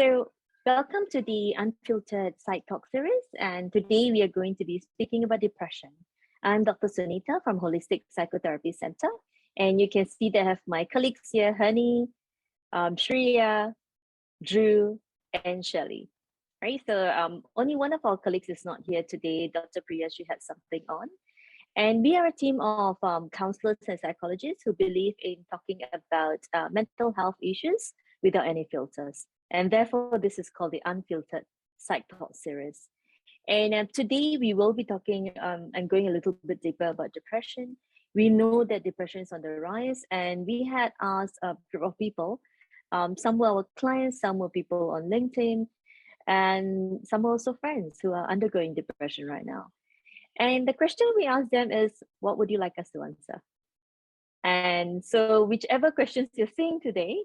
So welcome to the Unfiltered Psych Talk series, and today we are going to be speaking about depression. I'm Dr. Sunita from Holistic Psychotherapy Center, and you can see that I have my colleagues here, Hani, Shreya, Drew, and Shelley. Right, so only one of our colleagues is not here today. Dr. Priya, she had something on. And we are a team of counselors and psychologists who believe in talking about mental health issues without any filters. And therefore, this is called the Unfiltered Psych Talk series. And today we will be talking and going a little bit deeper about depression. We know that depression is on the rise, and we had asked a group of people. Some were our clients, some were people on LinkedIn, and some are also friends who are undergoing depression right now. And the question we asked them is, what would you like us to answer? And so whichever questions you're seeing today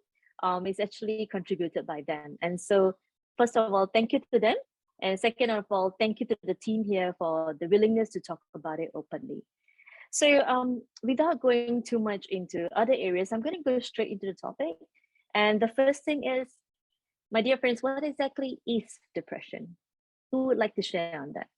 is actually contributed by them. And so first of all, thank you to them. And second of all, thank you to the team here for the willingness to talk about it openly. So without going too much into other areas, I'm going to go straight into the topic. And the first thing is, my dear friends, what exactly is depression? Who would like to share on that?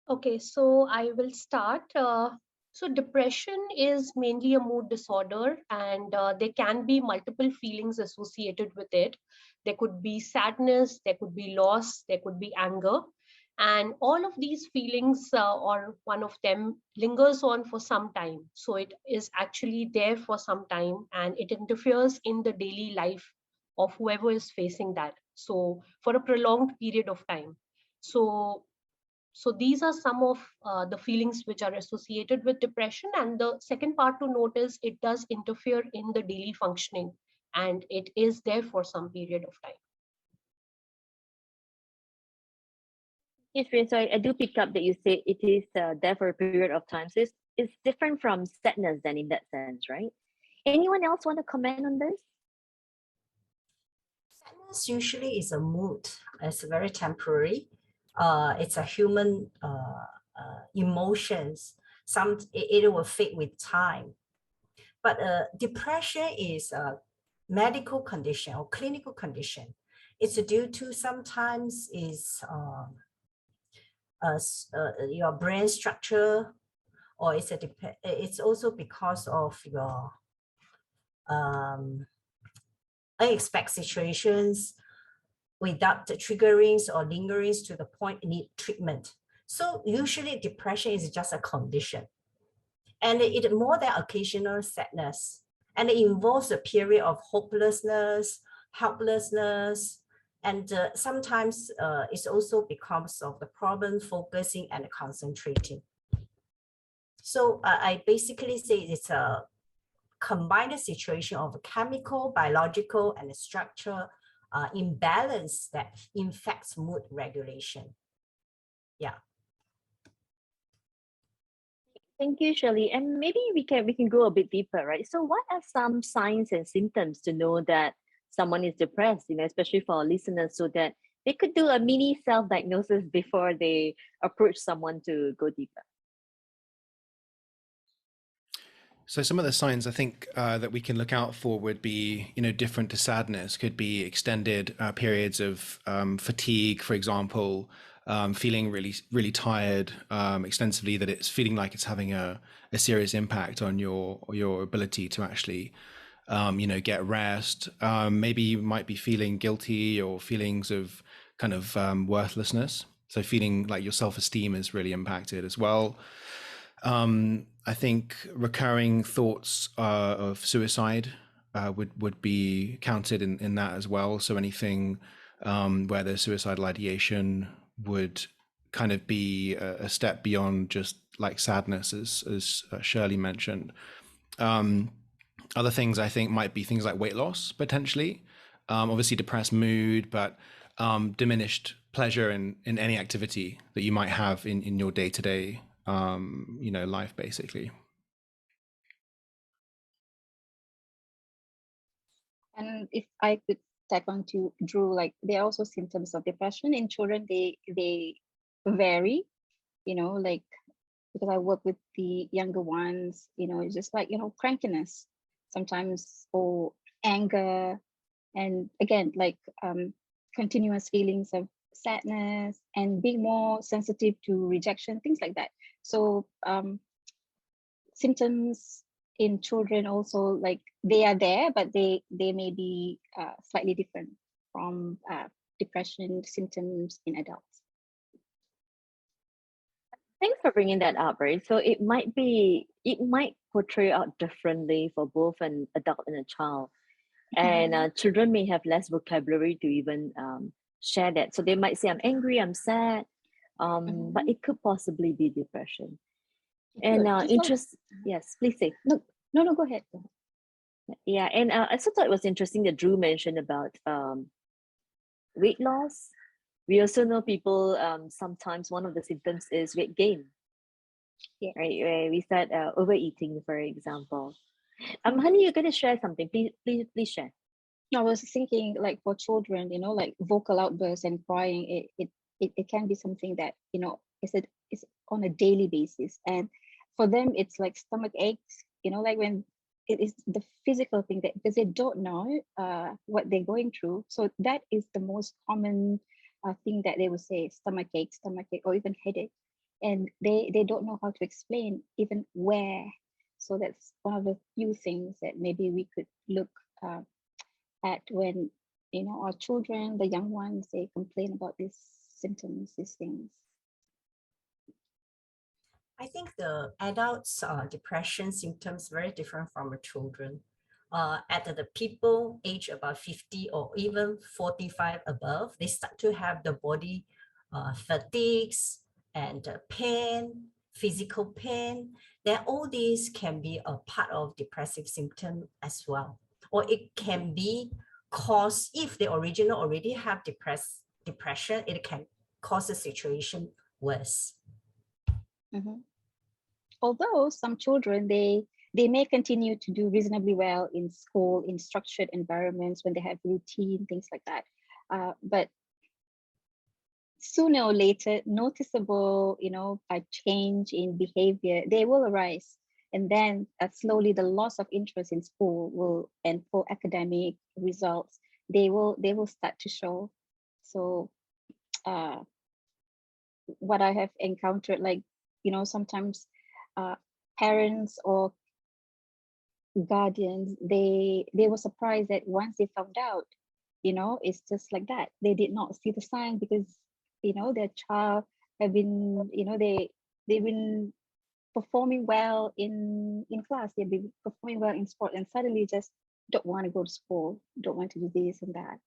Okay, so I will start. So depression is mainly a mood disorder, and there can be multiple feelings associated with it. There could be sadness, there could be loss, there could be anger. And all of these feelings, or one of them, lingers on for some time. So it is actually there for some time, and it interferes in the daily life of whoever is facing that. So for a prolonged period of time. So these are some of the feelings which are associated with depression. And the second part to note is it does interfere in the daily functioning, and it is there for some period of time. Yes, so I do pick up that you say it is there for a period of time. So it's different from sadness then in that sense, right? Anyone else want to comment on this? Sadness usually is a mood. It's very temporary. It's a human emotions. It will fade with time. But depression is a medical condition or clinical condition. It's due to sometimes is your brain structure, or it's also because of your unexpected situations without the triggerings or lingerings to the point it need treatment. So usually depression is just a condition, and it more than occasional sadness, and it involves a period of hopelessness, helplessness, and sometimes it's also because of the problem focusing and concentrating. So I basically say it's a combined situation of chemical, biological, and structural imbalance that affects mood regulation. Yeah. Thank you, Shirley. And maybe we can go a bit deeper, right? So what are some signs and symptoms to know that someone is depressed, especially for our listeners, so that they could do a mini self-diagnosis before they approach someone to go deeper? So some of the signs I think that we can look out for would be, different to sadness, could be extended periods of fatigue, for example, feeling really, really tired extensively, that it's feeling like it's having a serious impact on your ability to actually, get rest. Maybe you might be feeling guilty or feelings of kind of worthlessness. So feeling like your self-esteem is really impacted as well. I think recurring thoughts of suicide would be counted in that as well. So anything where there's suicidal ideation would kind of be a step beyond just like sadness, as Shirley mentioned. Other things I think might be things like weight loss, potentially. Obviously depressed mood, but diminished pleasure in any activity that you might have in your day-to-day life, basically. And if I could tag on to Drew, like there are also symptoms of depression in children. They vary, like because I work with the younger ones, it's just like, crankiness sometimes, or anger, and again, like continuous feelings of sadness and being more sensitive to rejection, things like that. So symptoms in children also, like, they are there, but they may be slightly different from depression symptoms in adults. Thanks for bringing that up, right? So it might portray out differently for both an adult and a child. And children may have less vocabulary to even share that. So they might say, I'm angry, I'm sad, but it could possibly be depression. And yes, please say. No, go ahead. Yeah, and I also thought it was interesting that Drew mentioned about weight loss. We also know people, sometimes one of the symptoms is weight gain. Yeah. Right, where we start overeating, for example. Honey, you're going to share something. Please share. I was thinking, like, for children, like vocal outbursts and crying, it can be something that, it's on a daily basis. And for them, it's like stomach aches, like when it is the physical thing, that because they don't know what they're going through. So that is the most common thing that they will say: stomach ache, or even headache. And they don't know how to explain even where. So that's one of the few things that maybe we could look at when, our children, the young ones, they complain about these symptoms, these things. I think the adults' depression symptoms very different from the children. At the people age about 50 or even 45 above, they start to have the body fatigues and pain, physical pain. Then all these can be a part of depressive symptom as well. Or it can be caused, if the original already have depression, it can cause the situation worse. Although some children, they may continue to do reasonably well in school, in structured environments, when they have routine, things like that. But sooner or later, noticeable, a change in behavior, they will arise. And then slowly the loss of interest in school and for academic results, they will start to show. So what I have encountered, like, sometimes parents or guardians, they were surprised that once they found out, it's just like that. They did not see the sign because, their child have been, they've been performing well in class, they've been performing well in sport, and suddenly just don't want to go to school, don't want to do this and that.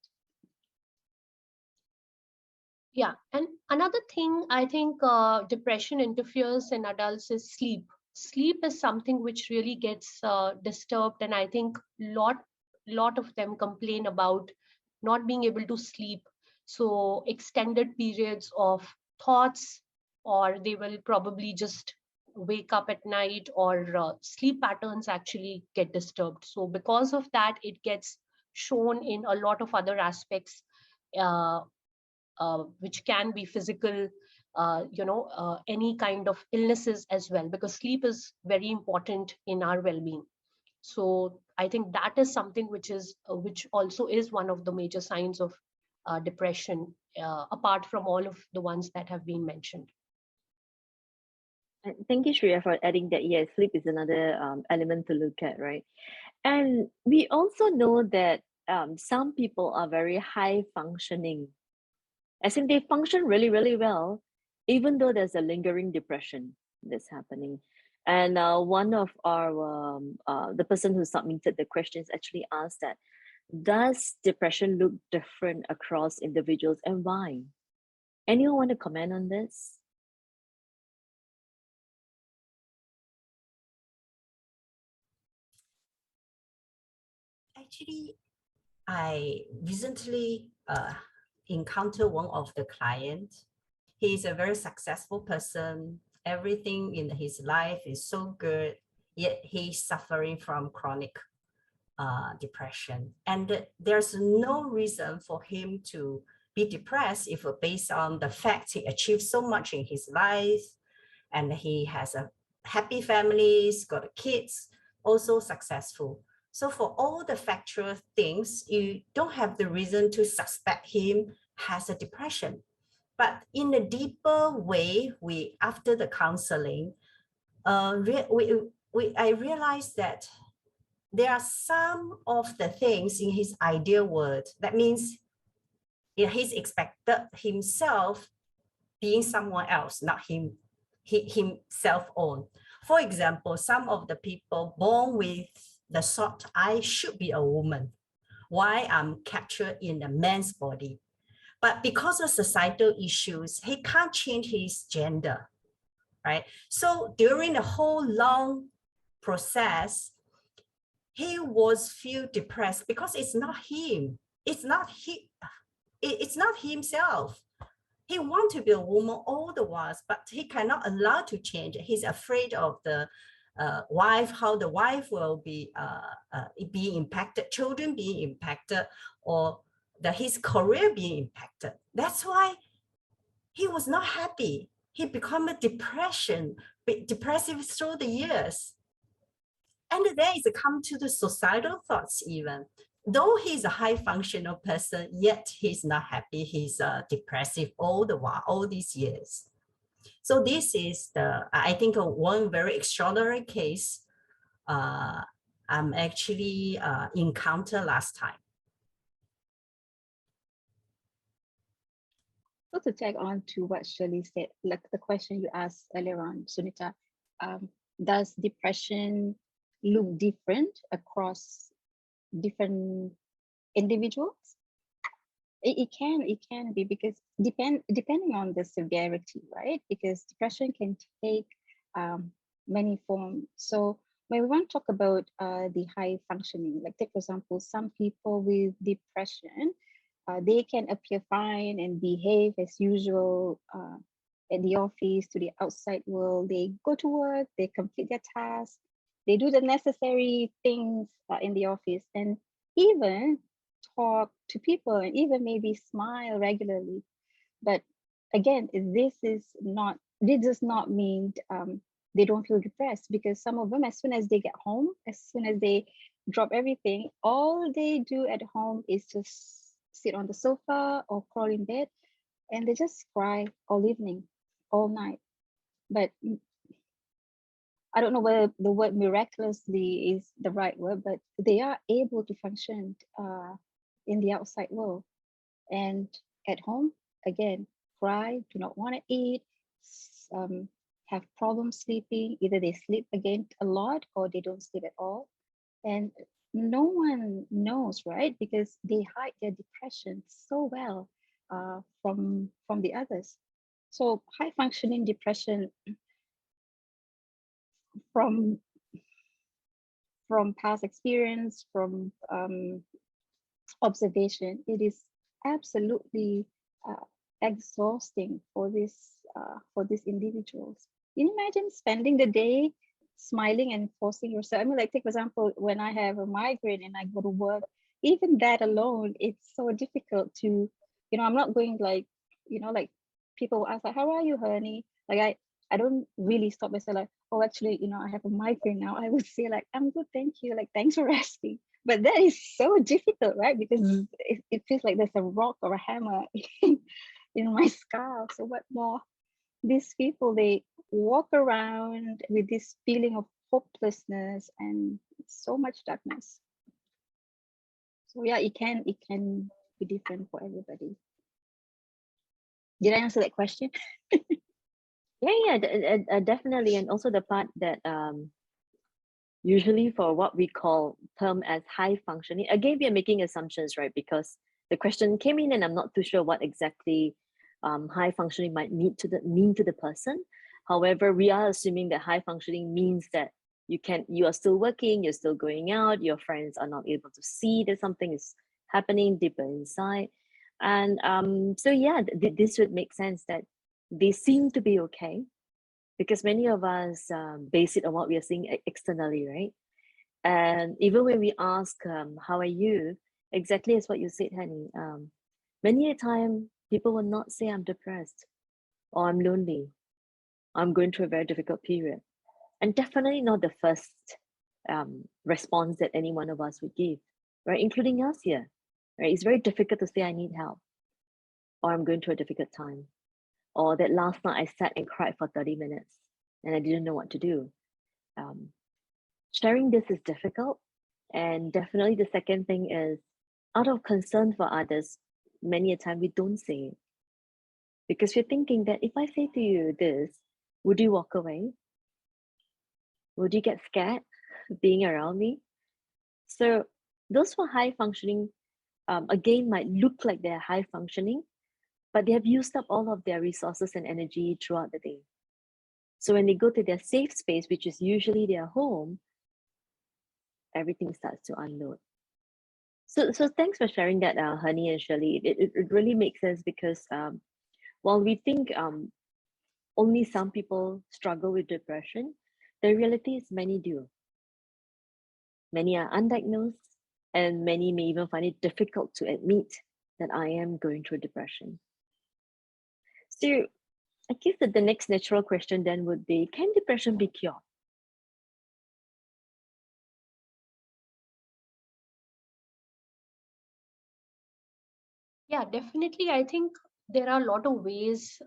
Yeah, and another thing I think depression interferes in adults is sleep. Sleep is something which really gets disturbed, and I think lot of them complain about not being able to sleep. So extended periods of thoughts, or they will probably just wake up at night, or sleep patterns actually get disturbed. So because of that, it gets shown in a lot of other aspects, which can be physical, any kind of illnesses as well, because sleep is very important in our well-being. So I think that is something which also is one of the major signs of depression, apart from all of the ones that have been mentioned. Thank you, Shreya, for adding that. Yes, sleep is another element to look at, right? And we also know that some people are very high functioning. I think they function really, really well, even though there's a lingering depression that's happening. And one of our, the person who submitted the questions actually asked that, does depression look different across individuals, and why? Anyone want to comment on this? Actually, I recently encountered one of the clients. He's a very successful person. Everything in his life is so good, yet he's suffering from chronic depression. And there's no reason for him to be depressed if based on the fact he achieved so much in his life and he has a happy families, got kids, also successful. So for all the factual things, you don't have the reason to suspect him has a depression. But in a deeper way, after the counseling, I realized that there are some of the things in his ideal world. That means he's expected himself being someone else, not himself own. For example, some of the people born with the thought, I should be a woman. Why I'm captured in a man's body? But because of societal issues, he can't change his gender, right? So during the whole long process, he was feel depressed because it's not him. It's not himself. He wants to be a woman all the while, but he cannot allow to change. He's afraid of the wife, how the wife will be impacted, children being impacted, or his career being impacted. That's why he was not happy. He became depressive through the years. And then it's come to the societal thoughts even. Though he's a high functional person, yet he's not happy. He's depressive all the while, all these years. So this is I think, one very extraordinary case I'm actually encountered last time. So to tag on to what Shirley said, like the question you asked earlier on, Sunita, does depression look different across different individuals? It can be, because depending on the severity, right? Because depression can take many forms. So when we want to talk about the high functioning, like take for example, some people with depression, they can appear fine and behave as usual at the office, to the outside world. They go to work, they complete their tasks, they do the necessary things in the office, and even talk to people, and even maybe smile regularly. But again, this does not mean they don't feel depressed, because some of them, as soon as they get home, as soon as they drop everything, all they do at home is just sit on the sofa or crawl in bed, and they just cry all evening, all night. But I don't know whether the word miraculously is the right word, but they are able to function in the outside world. And at home, again, cry, do not want to eat, have problems sleeping. Either they sleep again a lot or they don't sleep at all. And no one knows, right? Because they hide their depression so well from the others. So high functioning depression, from past experience, from observation, it is absolutely exhausting for these individuals. Can you imagine spending the day smiling and forcing yourself? I mean, like take for example, when I have a migraine and I go to work, even that alone, it's so difficult to, I'm not going like, like people ask like, how are you, honey? Like I don't really stop myself like, oh, actually, I have a migraine now. I would say like, I'm good, thank you. Like, thanks for asking. But that is so difficult, right? Because it feels like there's a rock or a hammer in my skull. So what more? These people, they walk around with this feeling of hopelessness and so much darkness. So yeah, it can be different for everybody. Did I answer that question? Yeah, definitely. And also the part that usually for what we call term as high functioning, again, we are making assumptions, right? Because the question came in and I'm not too sure what exactly high functioning might mean to the person. However, we are assuming that high functioning means that you are still working, you're still going out, your friends are not able to see that something is happening deeper inside. And so yeah, this would make sense that they seem to be okay, because many of us base it on what we are seeing externally, right? And even when we ask, how are you? Exactly as what you said, honey. Many a time, people will not say I'm depressed or I'm lonely. I'm going through a very difficult period. And definitely not the first response that any one of us would give, right? Including us here, right? It's very difficult to say I need help, or I'm going through a difficult time, or that last night I sat and cried for 30 minutes and I didn't know what to do. Sharing this is difficult. And definitely the second thing is, out of concern for others, many a time we don't say it. Because we're thinking that if I say to you this, would you walk away? Would you get scared being around me? So those who are high functioning, again, might look like they're high functioning, but they have used up all of their resources and energy throughout the day. So when they go to their safe space, which is usually their home, everything starts to unload. So thanks for sharing that, Honey and Shirley. It really makes sense because while we think only some people struggle with depression, the reality is many do. Many are undiagnosed, and many may even find it difficult to admit that I am going through depression. So I guess that the next natural question then would be, can depression be cured? Yeah, definitely. I think there are a lot of ways.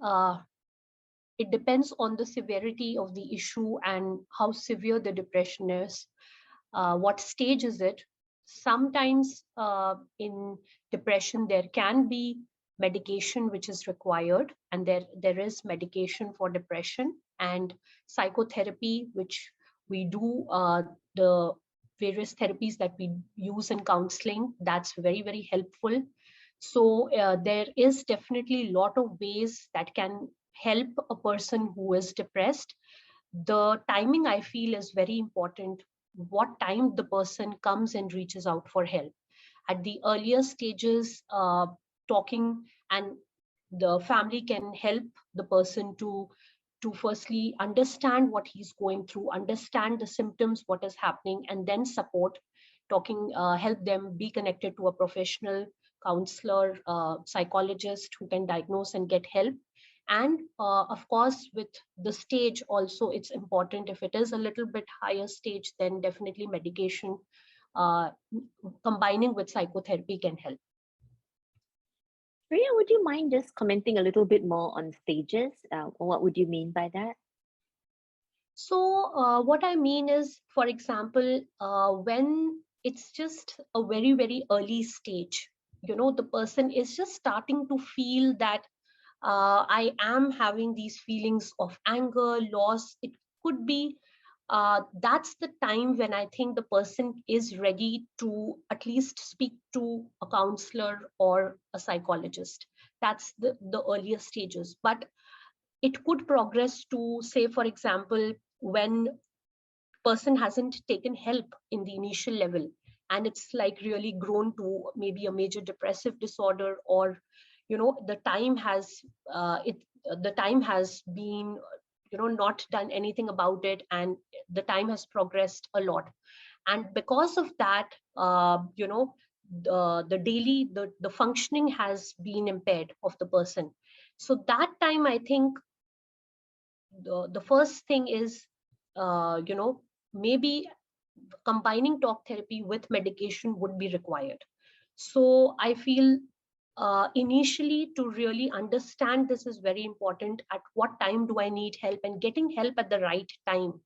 It depends on the severity of the issue and how severe the depression is. What stage is it? Sometimes in depression, there can be medication which is required, and there is medication for depression and psychotherapy, which we do, the various therapies that we use in counseling, that's very, very helpful. So there is definitely a lot of ways that can help a person who is depressed. The timing, I feel, is very important. What time the person comes and reaches out for help. At the earlier stages, talking and the family can help the person to firstly understand what he's going through, understand the symptoms, what is happening, and then support. Talking, help them be connected to a professional counselor, psychologist who can diagnose and get help. And of course, with the stage also, it's important. If it is a little bit higher stage, then definitely medication combining with psychotherapy can help. Priya, would you mind just commenting a little bit more on stages? What would you mean by that? So what I mean is, for example, when it's just a very, very early stage, the person is just starting to feel that I am having these feelings of anger, loss. It could be that's the time when I think the person is ready to at least speak to a counselor or a psychologist. That's the earlier stages. But it could progress to, say, for example, when person hasn't taken help in the initial level, and it's like really grown to maybe a major depressive disorder, or the time has been not done anything about it, and the time has progressed a lot. And because of that, the daily the functioning has been impaired of the person. So that time, I think the first thing is maybe combining talk therapy with medication would be required. So I feel initially, to really understand this is very important. At what time do I need help, and getting help at the right time,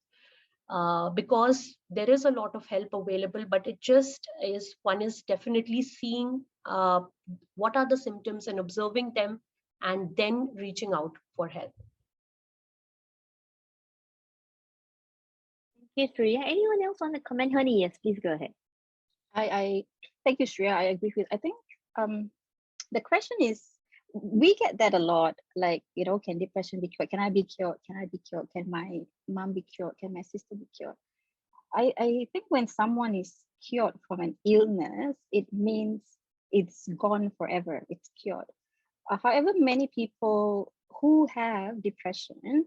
because there is a lot of help available, but it just is, one is definitely seeing what are the symptoms and observing them, and then reaching out for help. Yes, Priya. Anyone else want to comment? Honey, yes, please go ahead. I thank you, Shreya. I agree with. I think the question is, we get that a lot. Like, can depression be cured? Can I be cured? Can I be cured? Can my mom be cured? Can my sister be cured? I think when someone is cured from an illness, it means it's gone forever. It's cured. However, many people who have depression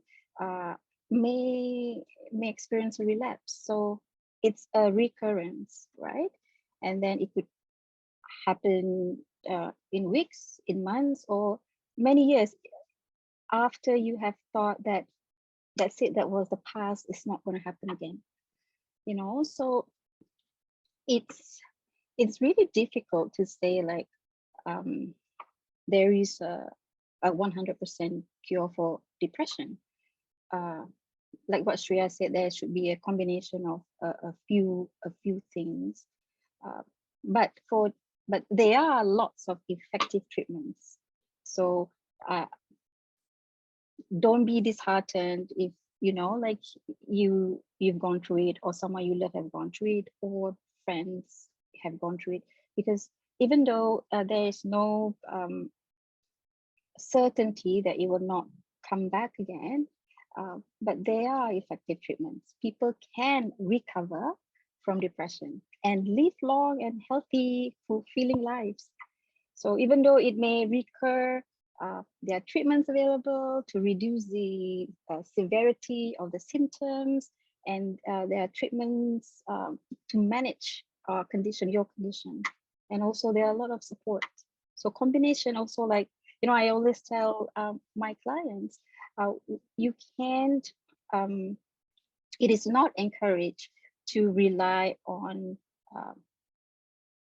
may experience a relapse. So it's a recurrence, right? And then it could happen in weeks, in months, or many years after you have thought that that's it, that was the past, it's not going to happen again, so it's really difficult to say like there is a 100% cure for depression. Like what Shreya said, there should be a combination of a few things, but there are lots of effective treatments. So don't be disheartened if like you've gone through it, or someone you love have gone through it, or friends have gone through it, because even though there is no certainty that it will not come back again, but there are effective treatments. People can recover from depression and live long and healthy, fulfilling lives. So even though it may recur, there are treatments available to reduce the severity of the symptoms, and there are treatments to manage your condition. And also there are a lot of support. So combination also, like, I always tell my clients, you can't, it is not encouraged to rely on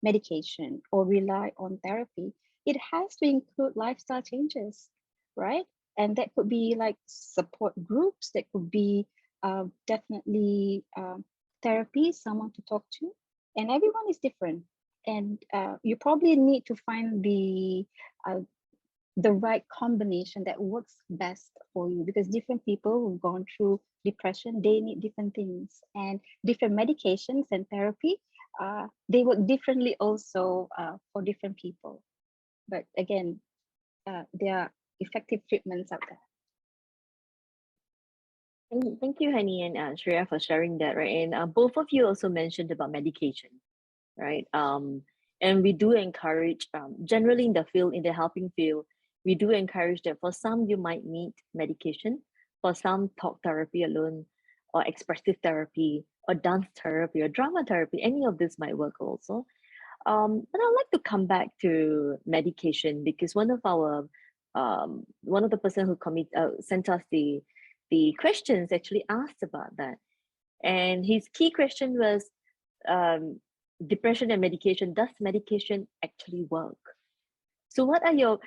medication or rely on therapy. It has to include lifestyle changes, right? And that could be like support groups, that could be definitely therapy, someone to talk to, and everyone is different. And you probably need to find the right combination that works best for you, because different people who've gone through depression, they need different things, and different medications and therapy, they work differently also for different people. But again, there are effective treatments out there. Thank you, Hani and Shreya, for sharing that, right? And both of you also mentioned about medication, right? And we do encourage, generally in the field, in the helping field, we do encourage that for some you might need medication, for some talk therapy alone, or expressive therapy, or dance therapy, or drama therapy, any of this might work also. But I'd like to come back to medication, because one of the person who sent us the questions actually asked about that, and his key question was, depression and medication. Does medication actually work? So what are now,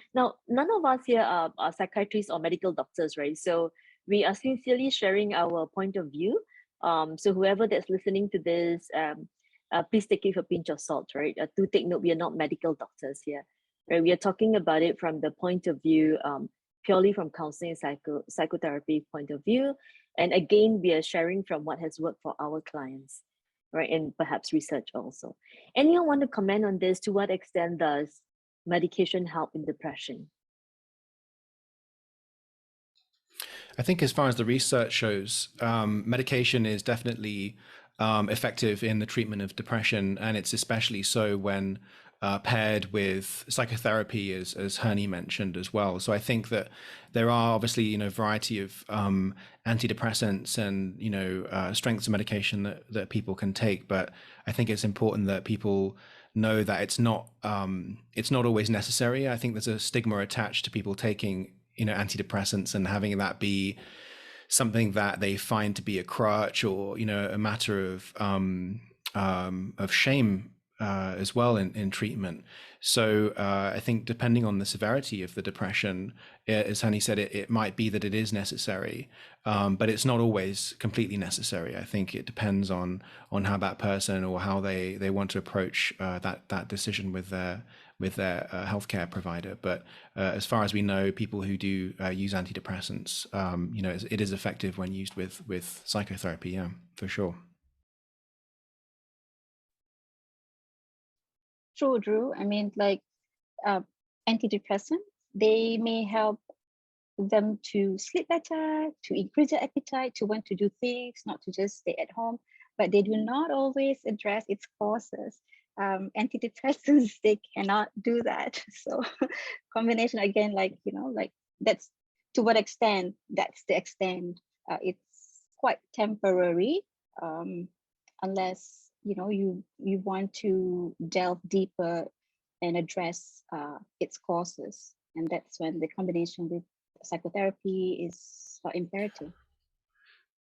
none of us here are psychiatrists or medical doctors, right? So we are sincerely sharing our point of view. So whoever that's listening to this, please take it with a pinch of salt, right? Do take note, we are not medical doctors here, right? We are talking about it from the point of view, purely from counseling and psychotherapy point of view. And again, we are sharing from what has worked for our clients, right? And perhaps research also. Anyone want to comment on this? To what extent does medication help in depression? I think as far as the research shows, medication is definitely effective in the treatment of depression, and it's especially so when paired with psychotherapy, as Hernie mentioned as well. So I think that there are obviously variety of antidepressants and strengths of medication that people can take, but I think it's important that people know that it's not always necessary. I think there's a stigma attached to people taking antidepressants and having that be something that they find to be a crutch, or a matter of shame as well in treatment. So I think depending on the severity of the depression, as Hani said, it might be that it is necessary, but it's not always completely necessary. I think it depends on how that person, or how they want to approach that decision with their healthcare provider. But as far as we know, people who do use antidepressants, it is effective when used with psychotherapy. Yeah, for sure. True, Drew. I mean, like antidepressants, they may help them to sleep better, to increase their appetite, to want to do things, not to just stay at home, but they do not always address its causes. Antidepressants, they cannot do that. So combination, again, like that's to what extent, that's the extent. It's quite temporary, unless you want to delve deeper and address its causes, and that's when the combination with psychotherapy is imperative.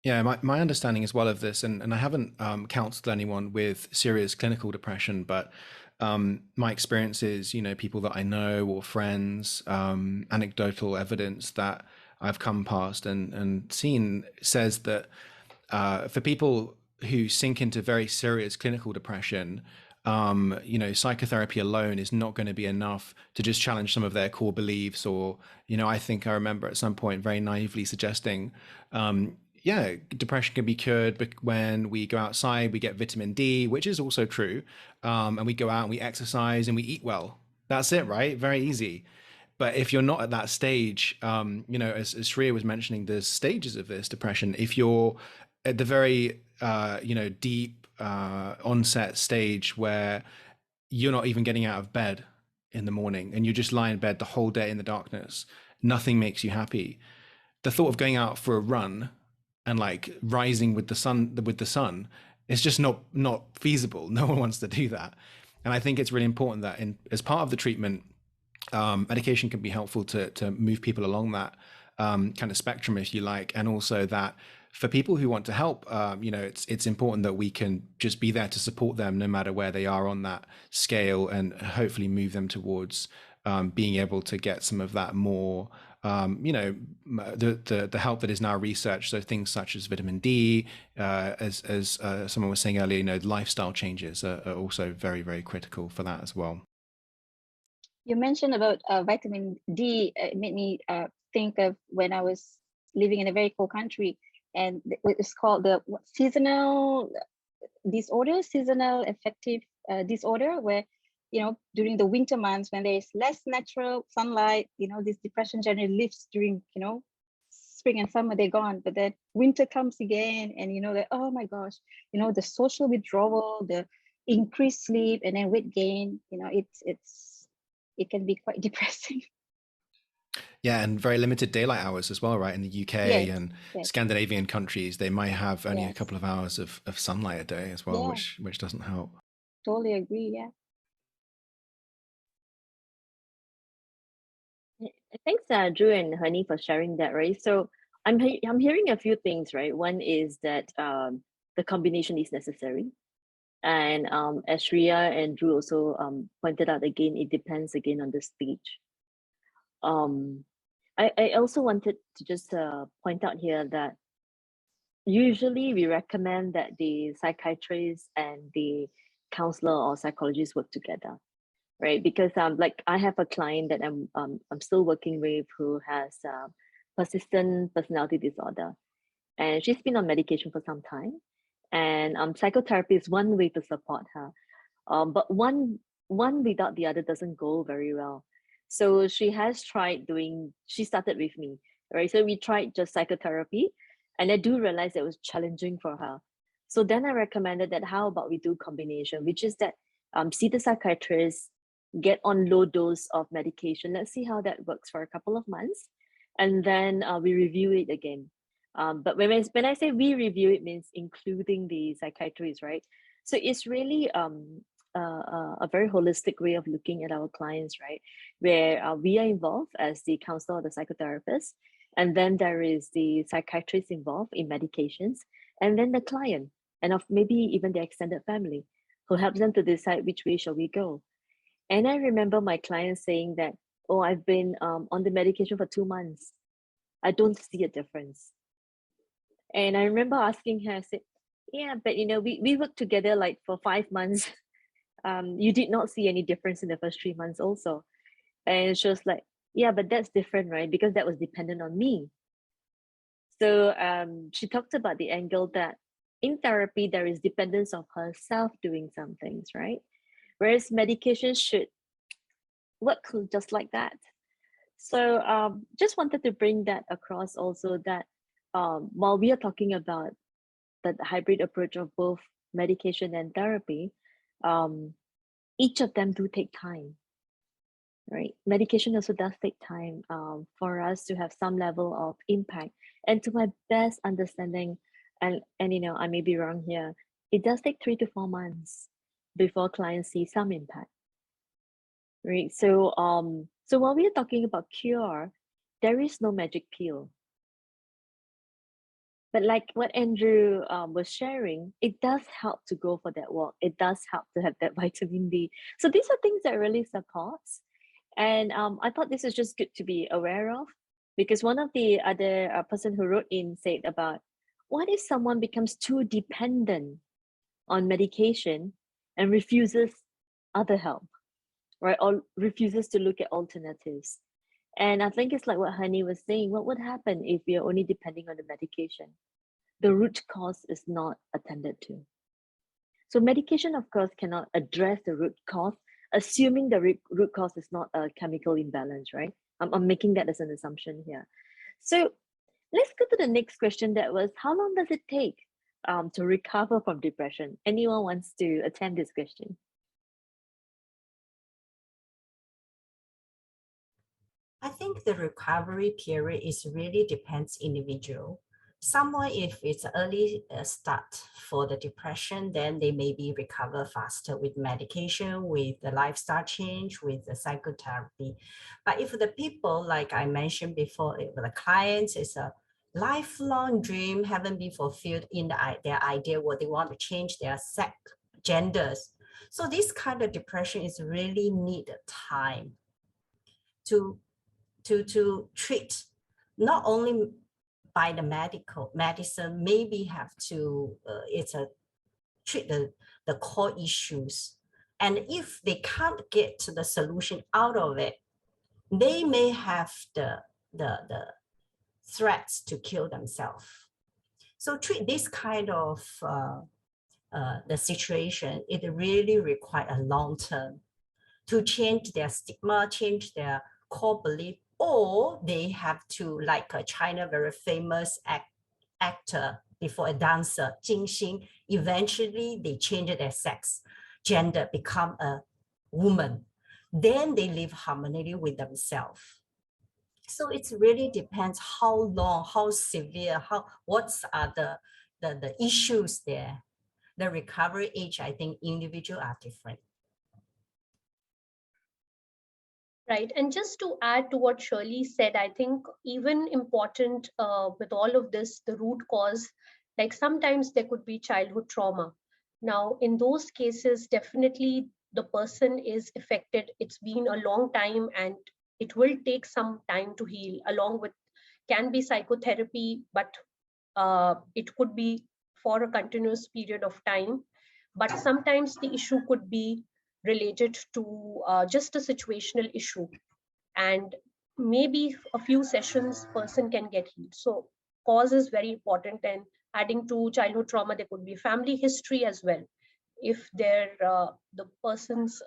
Yeah, my understanding as well of this, and I haven't counseled anyone with serious clinical depression, but my experience is, people that I know or friends, anecdotal evidence that I've come past and seen says that for people who sink into very serious clinical depression, psychotherapy alone is not going to be enough to just challenge some of their core beliefs. Or, I remember at some point very naively suggesting, yeah, depression can be cured when we go outside, we get vitamin D, which is also true. And we go out and we exercise and we eat well. That's it, right? Very easy. But if you're not at that stage, as Shreya was mentioning, there's stages of this depression. If you're at the very, deep onset stage where you're not even getting out of bed in the morning and you just lie in bed the whole day in the darkness, nothing makes you happy. The thought of going out for a run and like rising with the sun is just not feasible. No one wants to do that. And I think it's really important that as part of the treatment, medication can be helpful to move people along that kind of spectrum, if you like, and also that for people who want to help, it's important that we can just be there to support them no matter where they are on that scale, and hopefully move them towards being able to get some of that more, the help that is now researched. So things such as vitamin D, as someone was saying earlier, lifestyle changes are also very, very critical for that as well. You mentioned about vitamin D. It made me think of when I was living in a very cold country, and it's called the seasonal affective disorder, where during the winter months when there is less natural sunlight, this depression generally lives during spring and summer, they're gone, but then winter comes again, and like, oh my gosh, the social withdrawal, the increased sleep, and then weight gain, it can be quite depressing. Yeah, and very limited daylight hours as well, right? In the UK and Scandinavian countries, they might have only a couple of hours of sunlight a day as well, which doesn't help. Totally agree, yeah. Thanks, Drew and Honey, for sharing that, right? So I'm hearing a few things, right? One is that the combination is necessary. And as Shreya and Drew also pointed out again, it depends again on the stage. I also wanted to just point out here that usually we recommend that the psychiatrist and the counselor or psychologist work together, right? Because like I have a client that I'm still working with who has persistent personality disorder, and she's been on medication for some time, and psychotherapy is one way to support her, but one without the other doesn't go very well. So she started with me, right? So we tried just psychotherapy, and I do realize it was challenging for her. So then I recommended that how about we do combination, which is that see the psychiatrist, get on low dose of medication. Let's see how that works for a couple of months, and then we review it again. But when I say we review, it means including the psychiatrist, right? So it's really a very holistic way of looking at our clients, right? Where we are involved as the counselor or the psychotherapist, and then there is the psychiatrist involved in medications, and then the client, and of maybe even the extended family, who helps them to decide which way shall we go. And I remember my client saying that, oh, I've been on the medication for 2 months. I don't see a difference. And I remember asking her, I said, yeah, but we worked together like for 5 months. You did not see any difference in the first 3 months also. And she was like, yeah, but that's different, right? Because that was dependent on me. So she talked about the angle that in therapy, there is dependence of herself doing some things, right? Whereas medication should work just like that. So just wanted to bring that across also, that while we are talking about the hybrid approach of both medication and therapy, each of them do take time, right? Medication also does take time for us to have some level of impact. And to my best understanding, and I may be wrong here, it does take 3 to 4 months before clients see some impact, right? So so while we are talking about cure, there is no magic pill. But like what Andrew was sharing, it does help to go for that walk. It does help to have that vitamin D. So these are things that really supports. And I thought this is just good to be aware of, because one of the other person who wrote in said about, what if someone becomes too dependent on medication and refuses other help, right? Or refuses to look at alternatives. And I think it's like what Honey was saying. What would happen if we are only depending on the medication? The root cause is not attended to. So medication, of course, cannot address the root cause, assuming the root cause is not a chemical imbalance, right? I'm making that as an assumption here. So let's go to the next question. That was, how long does it take to recover from depression? Anyone wants to attempt this question? I think the recovery period is really depends individual. Someone, if it's early start for the depression, then they maybe recover faster with medication, with the lifestyle change, with the psychotherapy. But if the people, like I mentioned before, if the clients is a lifelong dream haven't been fulfilled in their idea what they want to change their sex, genders. So this kind of depression is really need time to treat, not only by the medicine, maybe have to treat the core issues. And if they can't get to the solution out of it, they may have the threats to kill themselves. So treat this kind of the situation, it really requires a long term to change their stigma, change their core belief, or they have to, like a China very famous actor before, a dancer, Jing Xin, eventually they change their sex, gender, become a woman. Then they live harmoniously with themselves. So it really depends how long, how severe, what are the issues there. The recovery age, I think individuals are different. Right. And just to add to what Shirley said, I think even important with all of this, the root cause, like sometimes there could be childhood trauma. Now, in those cases, definitely the person is affected. It's been a long time and it will take some time to heal, along with can be psychotherapy, but it could be for a continuous period of time. But sometimes the issue could be related to just a situational issue, and maybe a few sessions person can get healed. So cause is very important. And adding to childhood trauma, there could be family history as well. If there the person's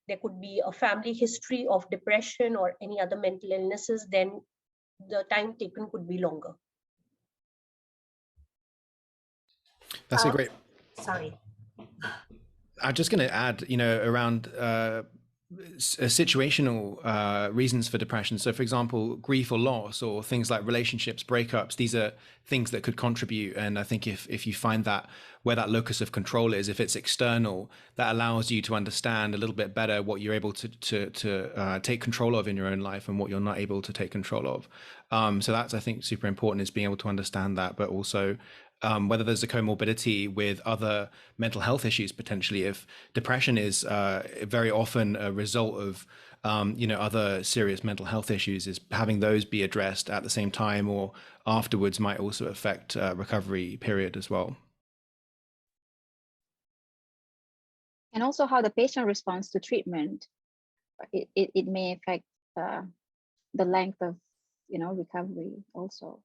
there could be a family history of depression or any other mental illnesses, then the time taken could be longer. That's a great. Sorry. I'm just going to add, around situational reasons for depression. So, for example, grief or loss, or things like relationships, breakups. These are things that could contribute. And I think if you find that where that locus of control is, if it's external, that allows you to understand a little bit better what you're able to take control of in your own life and what you're not able to take control of. So that's, I think, super important, is being able to understand that, but also whether there's a comorbidity with other mental health issues potentially. If depression is very often a result of other serious mental health issues, is having those be addressed at the same time or afterwards might also affect recovery period as well. And also how the patient responds to treatment, it may affect the length of recovery also.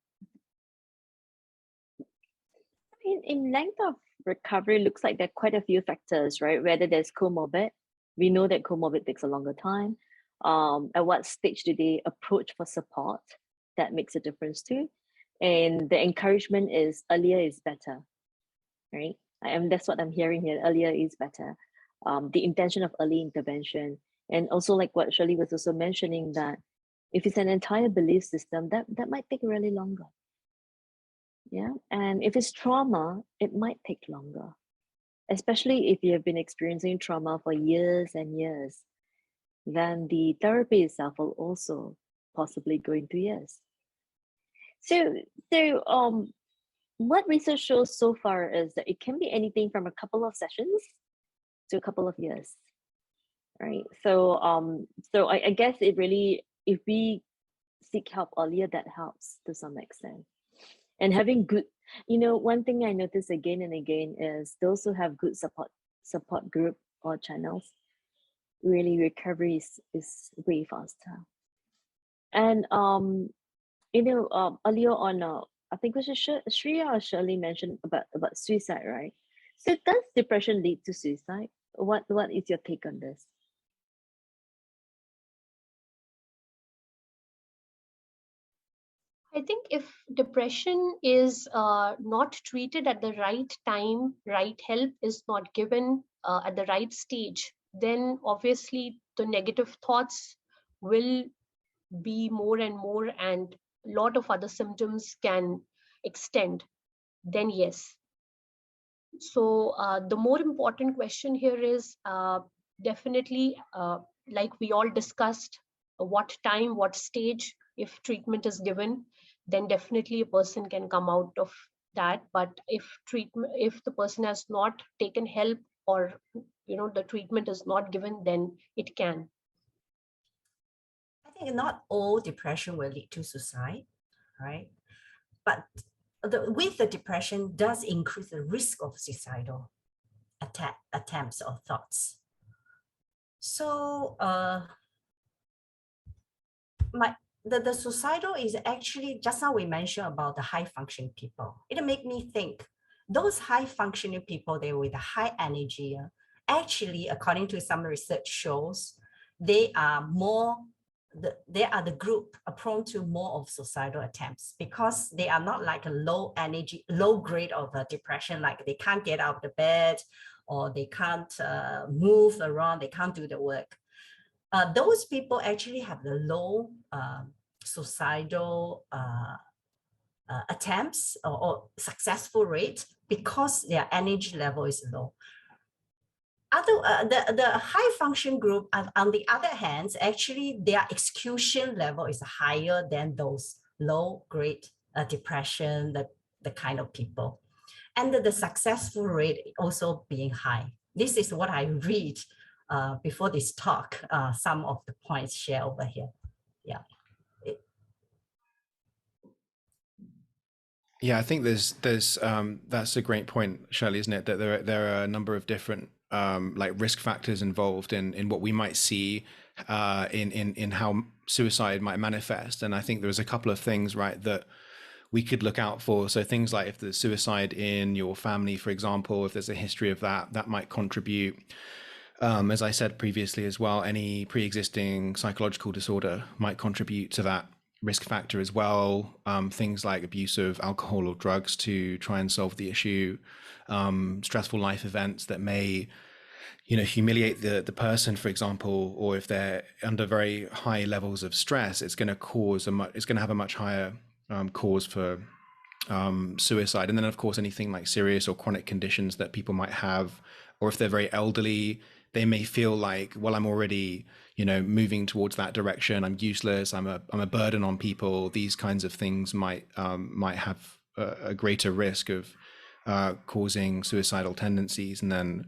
In length of recovery, looks like there are quite a few factors, right? Whether there's comorbid, we know that comorbid takes a longer time. At what stage do they approach for support? That makes a difference too. And the encouragement is earlier is better, right? And that's what I'm hearing here. Earlier is better. The intention of early intervention, and also like what Shirley was also mentioning, that if it's an entire belief system, that might take really longer. Yeah, and if it's trauma, it might take longer, especially if you have been experiencing trauma for years and years. Then the therapy itself will also possibly go into years. So what research shows so far is that it can be anything from a couple of sessions to a couple of years, right? So I guess it really, if we seek help earlier, that helps to some extent. And having good, one thing I notice again and again is those who have good support group or channels, really recovery is way faster. And earlier on, I think it was Shreya or Shirley mentioned about suicide, right? So does depression lead to suicide? What is your take on this? I think if depression is not treated at the right time, right help is not given at the right stage, then obviously the negative thoughts will be more and more, and a lot of other symptoms can extend. Then yes. So the more important question here is definitely, like we all discussed, what time, what stage, if treatment is given, then definitely a person can come out of that. But if the person has not taken help, or the treatment is not given, then it can. I think not all depression will lead to suicide, right? But with the depression does increase the risk of suicidal attempts or thoughts. So the suicidal is actually, just now we mentioned about the high functioning people. It made me think those high functioning people, they with a high energy, actually, according to some research shows, they are the group prone to more of suicidal attempts, because they are not like a low energy, low grade of depression, like they can't get out of the bed, or they can't move around, they can't do the work. Those people actually have the low suicidal attempts or successful rate, because their energy level is low. The high function group, on the other hand, actually their execution level is higher than those low grade depression, the kind of people. And the successful rate also being high. This is what I read before this talk, some of the points shared over here. Yeah. Yeah, I think there's that's a great point, Shirley, isn't it? That there are a number of different like risk factors involved in what we might see in how suicide might manifest. And I think there's a couple of things, right, that we could look out for. So things like if there's suicide in your family, for example, if there's a history of that might contribute. As I said previously as well, any pre-existing psychological disorder might contribute to that risk factor as well. Things like abuse of alcohol or drugs to try and solve the issue, stressful life events that may, humiliate the person, for example, or if they're under very high levels of stress, it's going to have a much higher cause for suicide. And then, of course, anything like serious or chronic conditions that people might have, or if they're very elderly, they may feel like, well, I'm already, moving towards that direction. I'm useless. I'm a burden on people. These kinds of things might have a greater risk of causing suicidal tendencies. And then,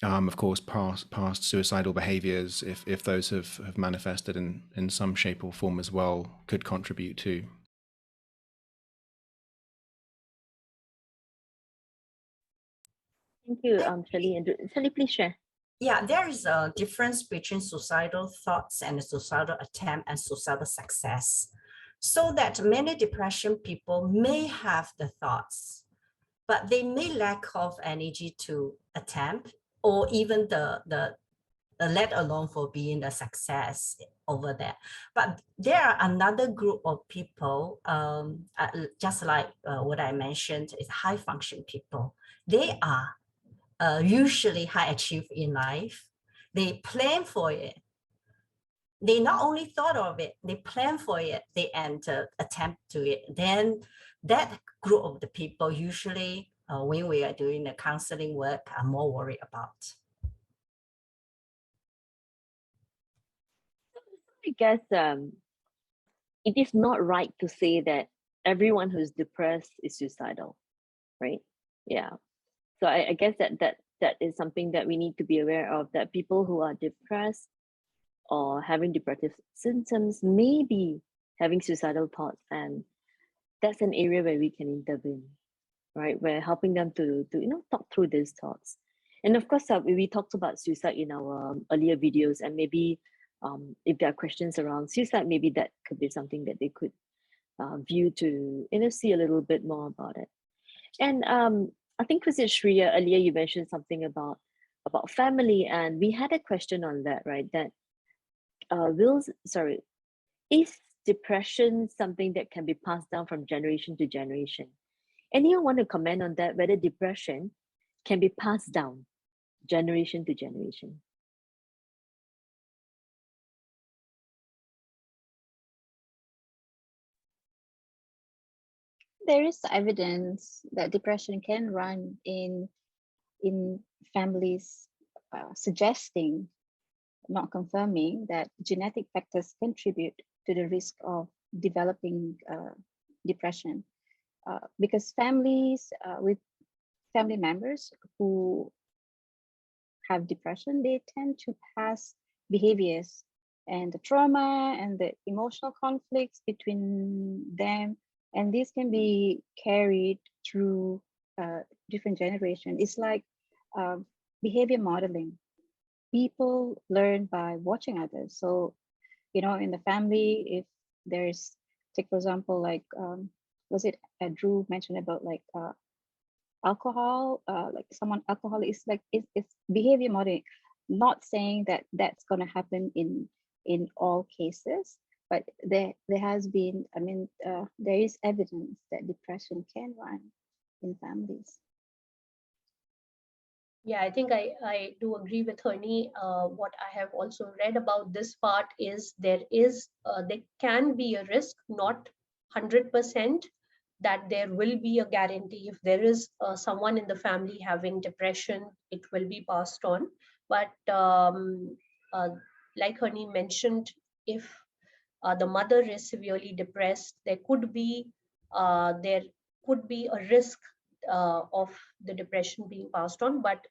of course, past suicidal behaviors, if those have manifested in some shape or form as well, could contribute too. Thank you, Shirley. And Shirley, please share. Yeah, there is a difference between suicidal thoughts and suicidal attempt and suicidal success. So that many depression people may have the thoughts, but they may lack of energy to attempt, or even the let alone for being a success over there. But there are another group of people, just like what I mentioned, is high function people. They are usually high achieve in life. They plan for it. They not only thought of it, they plan for it, they attempt to it. Then that group of the people usually, when we are doing the counseling work, are more worried about. I guess it is not right to say that everyone who's depressed is suicidal, right? Yeah. So I guess that is something that we need to be aware of, that people who are depressed or having depressive symptoms may be having suicidal thoughts, and that's an area where we can intervene, right? We're helping them to talk through these thoughts. And of course, we talked about suicide in our earlier videos, and maybe if there are questions around suicide, maybe that could be something that they could view to see a little bit more about it. And I think was it Shreya, earlier you mentioned something about family, and we had a question on that, right? That is depression something that can be passed down from generation to generation? Anyone want to comment on that, whether depression can be passed down generation to generation? There is evidence that depression can run in families, suggesting, not confirming, that genetic factors contribute to the risk of developing depression. Because families with family members who have depression, they tend to pass behaviors and the trauma and the emotional conflicts between them, and this can be carried through different generations. It's like behavior modeling. People learn by watching others. So, in the family, if there's, take for example, like was it Drew mentioned about like alcohol, like someone alcoholic, is like it's behavior modeling. Not saying that that's going to happen in all cases, but there has been, there is evidence that depression can run in families. Yeah, I think I do agree with Hernie. What I have also read about this part is there can be a risk, not 100%, that there will be a guarantee. If there is someone in the family having depression, it will be passed on. But like Hernie mentioned, if the mother is severely depressed, there could be a risk of the depression being passed on, but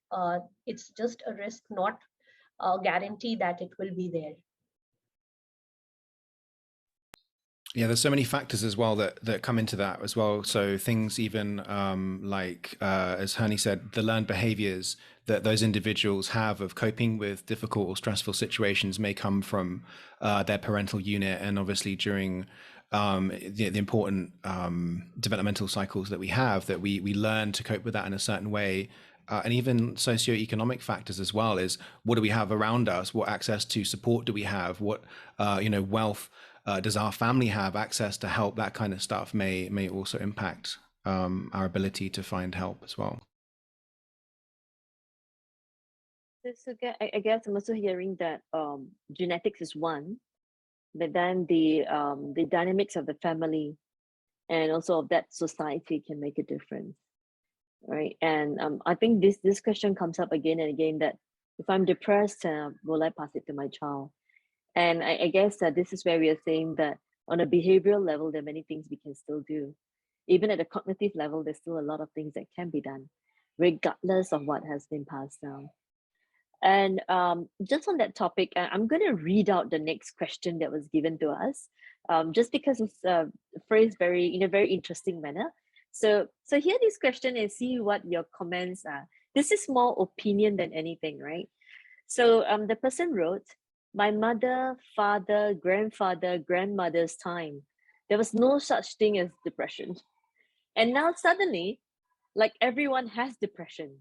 it's just a risk, not a guarantee that it will be there. Yeah, there's so many factors as well that come into that as well. So things even like, as Hernie said, the learned behaviors that those individuals have of coping with difficult or stressful situations may come from their parental unit, and obviously during the important developmental cycles that we have, that we learn to cope with that in a certain way. And even socioeconomic factors as well, is what do we have around us? What access to support do we have? What wealth does our family have access to help? That kind of stuff may also impact our ability to find help as well. So I guess I'm also hearing that genetics is one, but then the dynamics of the family and also of that society can make a difference, right? And I think this question comes up again and again, that if I'm depressed, will I pass it to my child? And I guess that this is where we are saying that on a behavioral level, there are many things we can still do. Even at a cognitive level, there's still a lot of things that can be done, regardless of what has been passed down. And just on that topic, I'm going to read out the next question that was given to us, just because it's phrased in a very interesting manner. So here this question is, see what your comments are. This is more opinion than anything, right? So the person wrote, my mother, father, grandfather, grandmother's time, there was no such thing as depression. And now suddenly, like everyone has depression.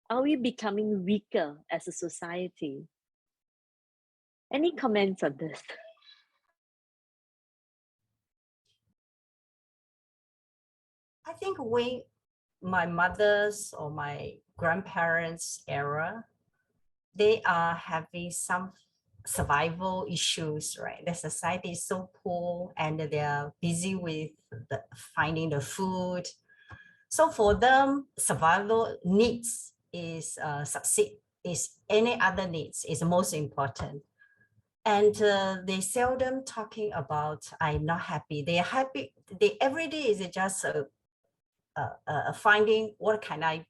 Are we becoming weaker as a society? Any comments on this? I think my mother's or my grandparents' era, they are having some survival issues, right? The society is so poor and they are busy with finding the food. So for them, survival needs is succeed, is any other needs is most important. And they seldom talking about I'm not happy. They are happy. They every day is just finding what can I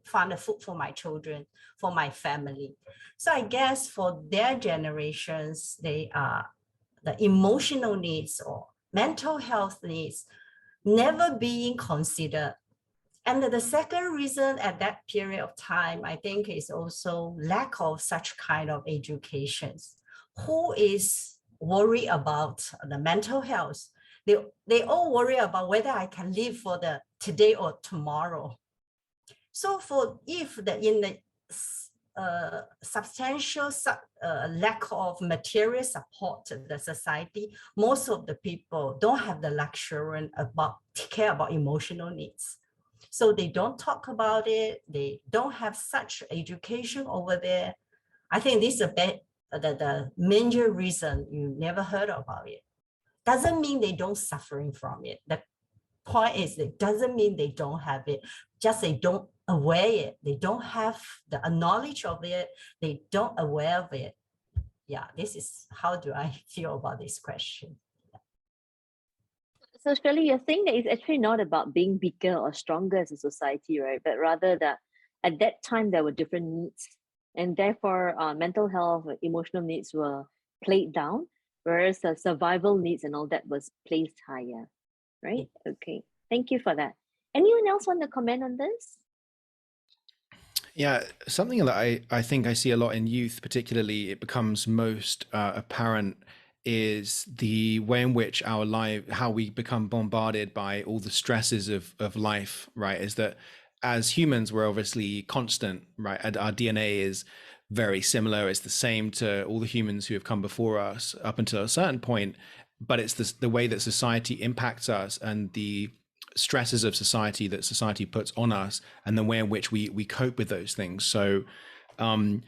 find a food for my children, for my family. So I guess for their generations, they are the emotional needs or mental health needs never being considered. And the second reason at that period of time, I think, is also lack of such kind of educations. Who is worried about the mental health? They all worry about whether I can live for the today or tomorrow. So for if in the substantial lack of material support to the society, most of the people don't have the luxury about care about emotional needs. So they don't talk about it. They don't have such education over there. I think this is the major reason you never heard about it. Doesn't mean they don't suffering from it. The point is, it doesn't mean they don't have it. Just they don't aware it. They don't have the knowledge of it. They don't aware of it. Yeah, this is how do I feel about this question. So Shirley, you're saying that it's actually not about being weaker or stronger as a society, right? But rather that at that time there were different needs, and therefore mental health, emotional needs were played down, whereas the survival needs and all that was placed higher, right? Okay, thank you for that. Anyone else want to comment on this? Yeah, something that I think I see a lot in youth, particularly, it becomes most apparent is the way in which our life, how we become bombarded by all the stresses of life, right? Is that as humans, we're obviously constant, right? And our DNA is very similar. It's the same to all the humans who have come before us up until a certain point, but it's the way that society impacts us and the stresses of society that society puts on us and the way in which we cope with those things. So for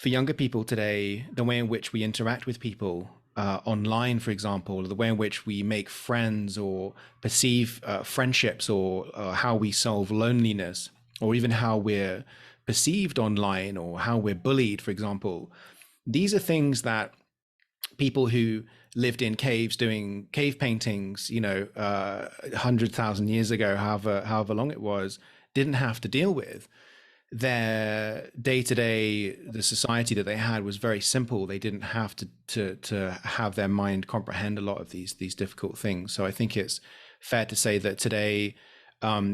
younger people today, the way in which we interact with people online, for example, the way in which we make friends or perceive friendships or how we solve loneliness, or even how we're perceived online or how we're bullied, for example, these are things that people who lived in caves doing cave paintings, 100,000 years ago, however long it was, didn't have to deal with. Their day-to-day, the society that they had was very simple. They didn't have to have their mind comprehend a lot of these difficult things. So I think it's fair to say that today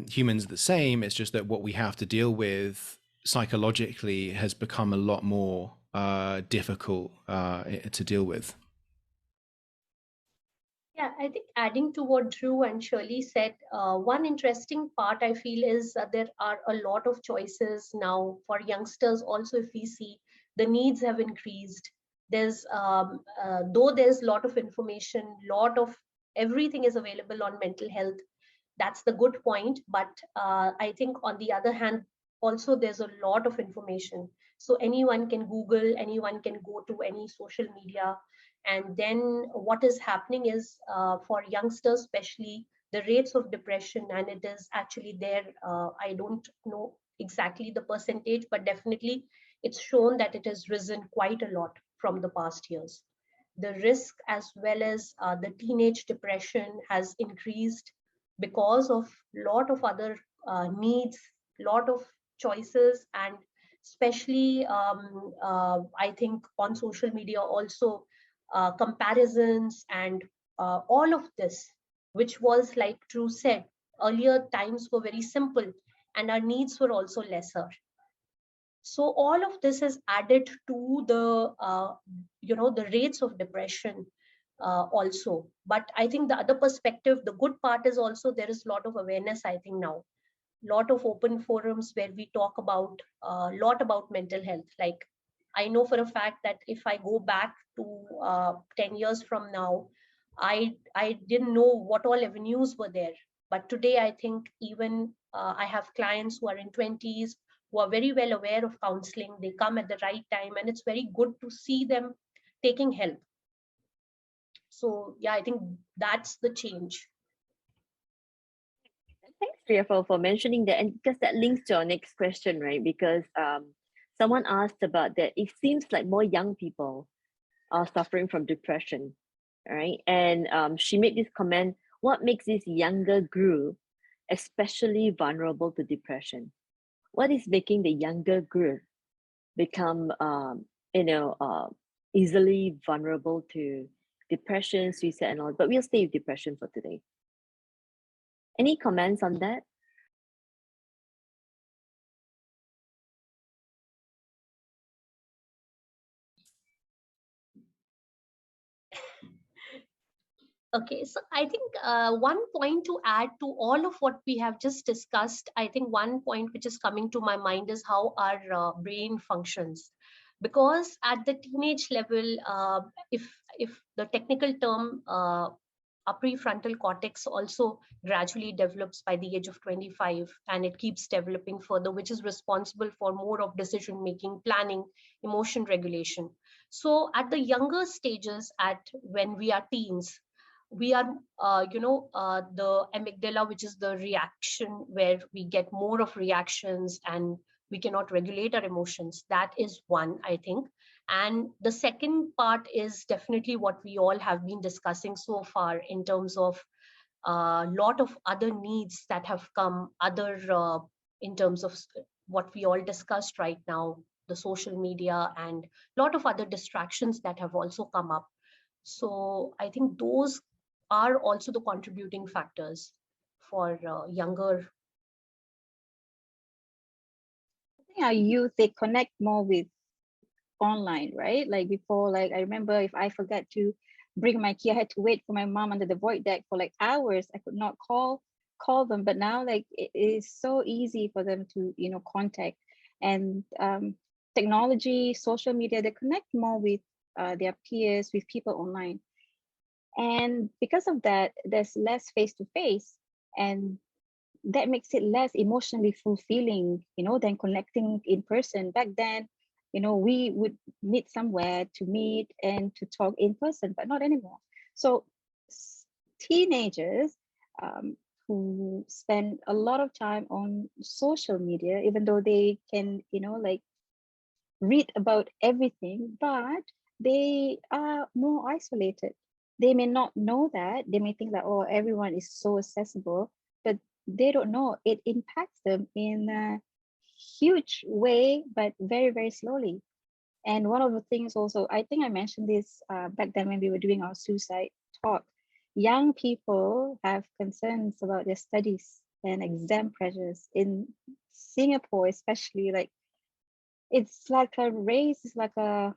humans are the same. It's just that what we have to deal with psychologically has become a lot more difficult to deal with. Yeah, I think adding to what Drew and Shirley said, one interesting part I feel is there are a lot of choices now for youngsters. Also, if we see the needs have increased, there's though there's a lot of information, lot of everything is available on mental health. That's the good point. But I think on the other hand, also there's a lot of information. So anyone can Google, anyone can go to any social media. And then what is happening is for youngsters, especially, the rates of depression, and it is actually there. I don't know exactly the percentage, but definitely it's shown that it has risen quite a lot from the past years. The risk as well as the teenage depression has increased because of lot of other needs, lot of choices, and especially I think on social media also comparisons and all of this, which was, like Drew said, earlier times were very simple and our needs were also lesser. So all of this has added to the rates of depression also. But I think the other perspective, the good part is also there is a lot of awareness, I think now, lot of open forums where we talk about a lot about mental health. Like I know for a fact that if I go back to 10 years from now, I didn't know what all avenues were there. But today I think even I have clients who are in 20s who are very well aware of counseling. They come at the right time, and it's very good to see them taking help. So yeah, I think that's the change. Thanks, Priya, for mentioning that, and because that links to our next question, right? Because someone asked about that. It seems like more young people are suffering from depression, right? And she made this comment, what makes this younger group especially vulnerable to depression? What is making the younger group become, easily vulnerable to depression, suicide, and all? But we'll stay with depression for today. Any comments on that? Okay, so I think one point to add to all of what we have just discussed, I think one point which is coming to my mind is how our brain functions. Because at the teenage level, if the technical term, our prefrontal cortex also gradually develops by the age of 25, and it keeps developing further, which is responsible for more of decision making, planning, emotion regulation. So at the younger stages, at when we are teens, we are the amygdala, which is the reaction where we get more of reactions and we cannot regulate our emotions. That is one, I think. And the second part is definitely what we all have been discussing so far, in terms of a lot of other needs that have come, other in terms of what we all discussed right now, the social media and a lot of other distractions that have also come up. So I think those are also the contributing factors for younger. I think our youth, they connect more with online, right? Like before, like I remember if I forgot to bring my key, I had to wait for my mom under the void deck for like hours. I could not call them, but now like it is so easy for them to contact. And technology, social media, they connect more with their peers, with people online. And because of that, there's less face to face, and that makes it less emotionally fulfilling, than connecting in person. Back then, we would meet somewhere to meet and to talk in person, but not anymore. So teenagers who spend a lot of time on social media, even though they can, like read about everything, but they are more isolated. They may not know that. They may think that, oh, everyone is so accessible, but they don't know it impacts them in a huge way, but very, very slowly. And one of the things also, I think I mentioned this back then when we were doing our suicide talk, young people have concerns about their studies and exam pressures. In Singapore, especially, like it's like a race, it's like a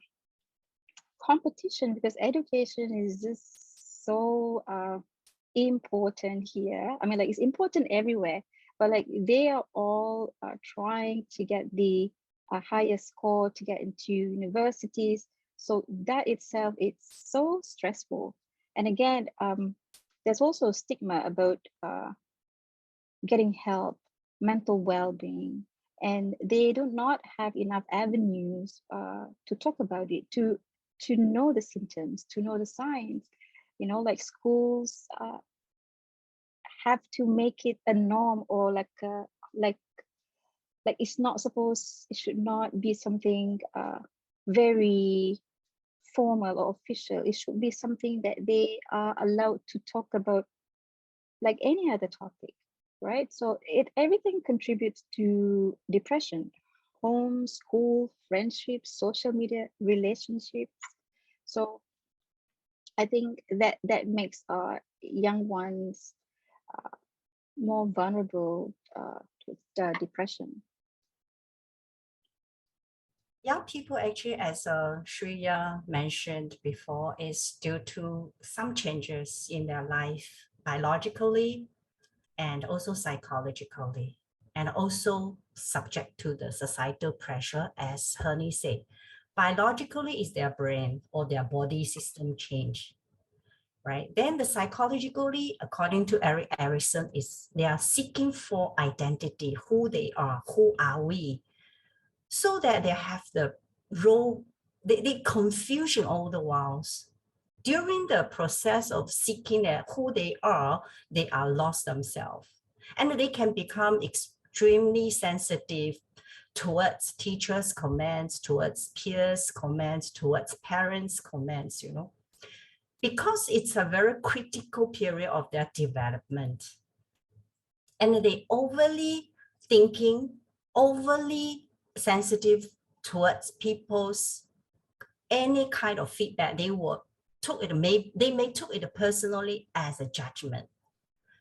competition, because education is just so important here. I mean, like it's important everywhere, but like they are all trying to get the highest score to get into universities. So that itself, it's so stressful. And again, there's also a stigma about getting help, mental well-being, and they do not have enough avenues to talk about it, to know the symptoms, to know the signs. Like schools have to make it a norm, or like it's not supposed, it should not be something very formal or official. It should be something that they are allowed to talk about like any other topic, right? So everything contributes to depression: home, school, friendships, social media, relationships. So I think that makes young ones more vulnerable to depression. Young people actually, as Shreya mentioned before, is due to some changes in their life, biologically and also psychologically, and also subject to the societal pressure, as Hernie said. Biologically is their brain or their body system change, right? Then the psychologically, according to Erik Erikson, is they are seeking for identity, who they are, who are we, so that they have the role, they confusion all the whiles. During the process of seeking who they are lost themselves. And they can become extremely sensitive towards teachers' comments, towards peers' comments, towards parents' comments, you know, because it's a very critical period of their development. And they overly thinking, overly sensitive towards people's any kind of feedback. They may took it personally as a judgment,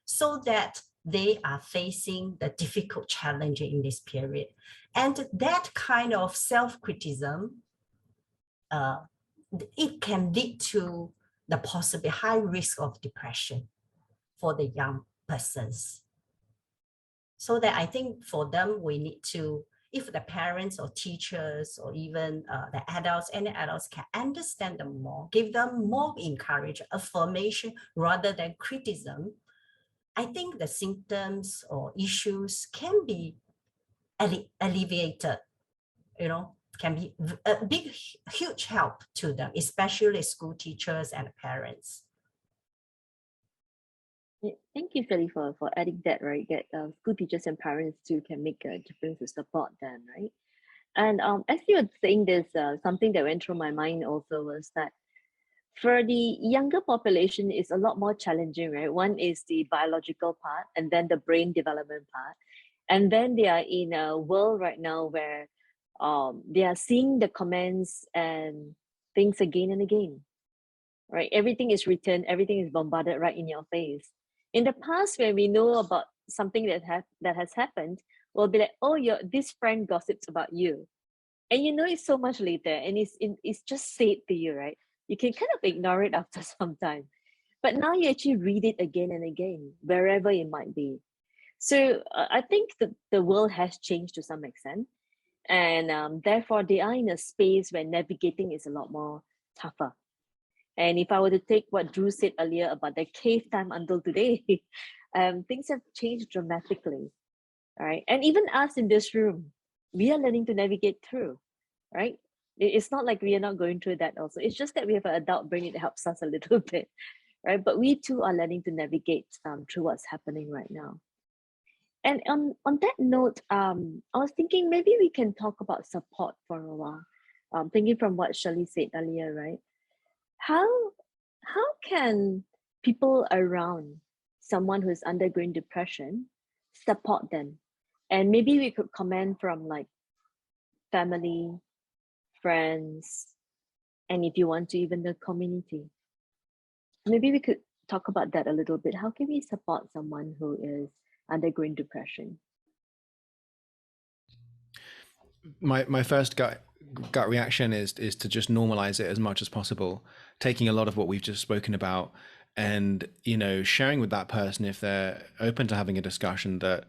so that they are facing the difficult challenge in this period. And that kind of self-criticism, it can lead to the possible high risk of depression for the young persons. So that I think for them, we need to, if the parents or teachers or even the adults, any adults can understand them more, give them more encouragement, affirmation rather than criticism, I think the symptoms or issues can be alleviated, you know, can be a big, huge help to them, especially school teachers and parents. Yeah, thank you, Shirley, for adding that, right? That school teachers and parents too can make a difference to support them, right? And as you were saying this, something that went through my mind also was that for the younger population, it's a lot more challenging, right? One is the biological part, and then the brain development part. And then they are in a world right now where they are seeing the comments and things again and again, right? Everything is written, everything is bombarded right in your face. In the past, when we know about something that has happened, we'll be like, oh, this friend gossips about you. And you know it so much later, and it's just said to you, right? You can kind of ignore it after some time. But now you actually read it again and again, wherever it might be. So I think the world has changed to some extent. And therefore, they are in a space where navigating is a lot more tougher. And if I were to take what Drew said earlier about the cave time until today, things have changed dramatically, right? And even us in this room, we are learning to navigate through, right? It's not like we are not going through that also. It's just that we have an adult brain that helps us a little bit, right? But we too are learning to navigate through what's happening right now. And on that note, I was thinking maybe we can talk about support for a while. Thinking from what Shirley said earlier, right? How can people around someone who is undergoing depression support them? And maybe we could comment from like family, friends, and if you want to, even the community. Maybe we could talk about that a little bit. How can we support someone who is undergoing depression? My first gut reaction is to just normalize it as much as possible, taking a lot of what we've just spoken about and, you know, sharing with that person, if they're open to having a discussion, that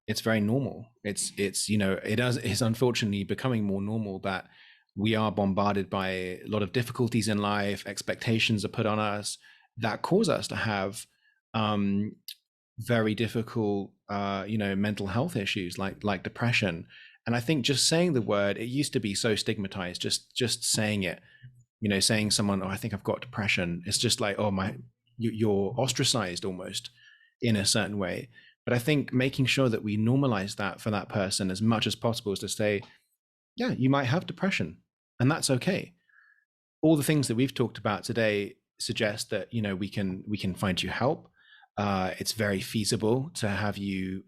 it's very normal. It's you know, it's unfortunately becoming more normal that we are bombarded by a lot of difficulties in life. Expectations are put on us that cause us to have very difficult you know, mental health issues like depression. And I think just saying the word, it used to be so stigmatized, just saying it, you know, saying someone, oh, I think I've got depression. It's just like, oh, you're ostracized almost in a certain way. But I think making sure that we normalize that for that person as much as possible is to say, yeah, you might have depression and that's okay. All the things that we've talked about today suggest that, you know, we can find you help. It's very feasible to have you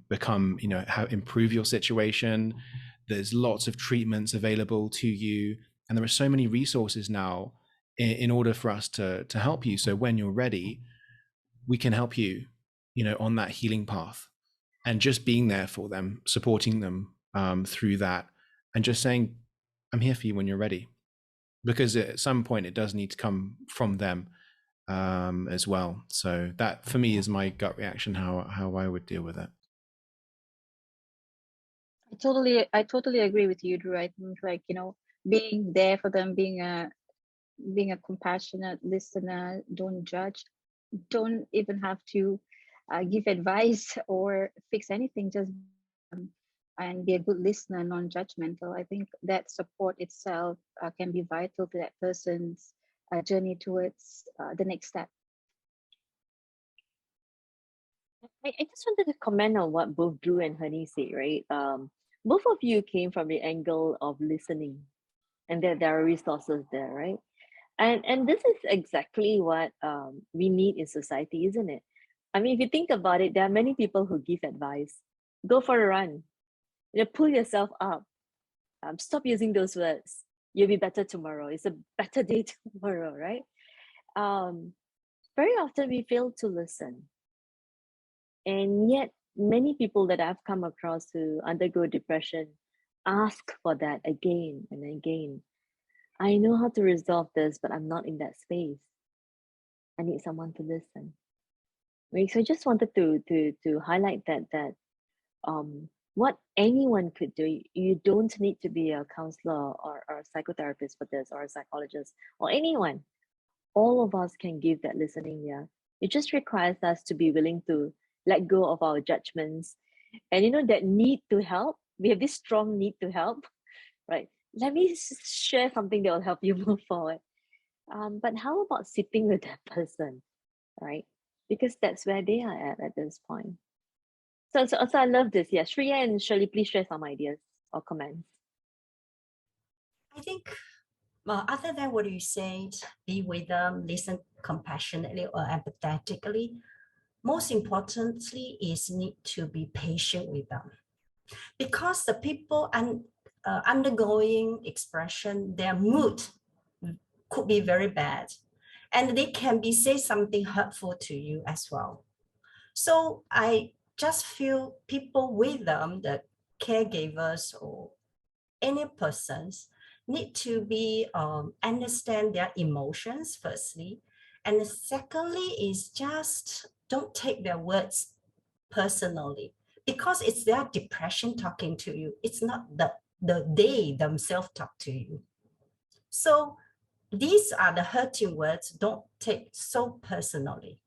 become, you know, improve your situation. There's lots of treatments available to you, and there are so many resources now in order for us to help you. So when you're ready, we can help you, you know, on that healing path, and just being there for them, supporting them through that, and just saying, I'm here for you when you're ready, because at some point it does need to come from them as well. So that for me is my gut reaction, how I would deal with it. I totally agree with you, Drew. I think, like, you know, being there for them, being a compassionate listener, don't judge, don't even have to give advice or fix anything, just and be a good listener, non-judgmental. I think that support itself can be vital to that person's journey towards the next step. I just wanted to comment on what both Drew and Honey said, right? both of you came from the angle of listening, and that there are resources there, right? And this is exactly what we need in society, isn't it? I mean, if you think about it, there are many people who give advice. Go for a run. Pull yourself up. Stop using those words. You'll be better tomorrow. It's a better day tomorrow, right? Very often we fail to listen. And yet, many people that I've come across who undergo depression ask for that again and again. I know how to resolve this, but I'm not in that space. I need someone to listen. Right? So I just wanted to highlight that what anyone could do, you don't need to be a counselor or a psychotherapist for this, or a psychologist, or anyone. All of us can give that listening ear. It just requires us to be willing to let go of our judgments. And that need to help, we have this strong need to help, right? Let me share something that will help you move forward. But how about sitting with that person, right? Because that's where they are at this point. So I love this. Yeah, Shreya and Shirley, please share some ideas or comments. I think, other than what you said, be with them, listen compassionately or empathetically. Most importantly is need to be patient with them, because the people undergoing expression, their mood could be very bad, and they can be say something hurtful to you as well. So I just feel people with them, the caregivers or any persons, need to be understand their emotions firstly, and secondly is just don't take their words personally, because it's their depression talking to you. It's not the they themselves talk to you. So these are the hurting words. Don't take so personally.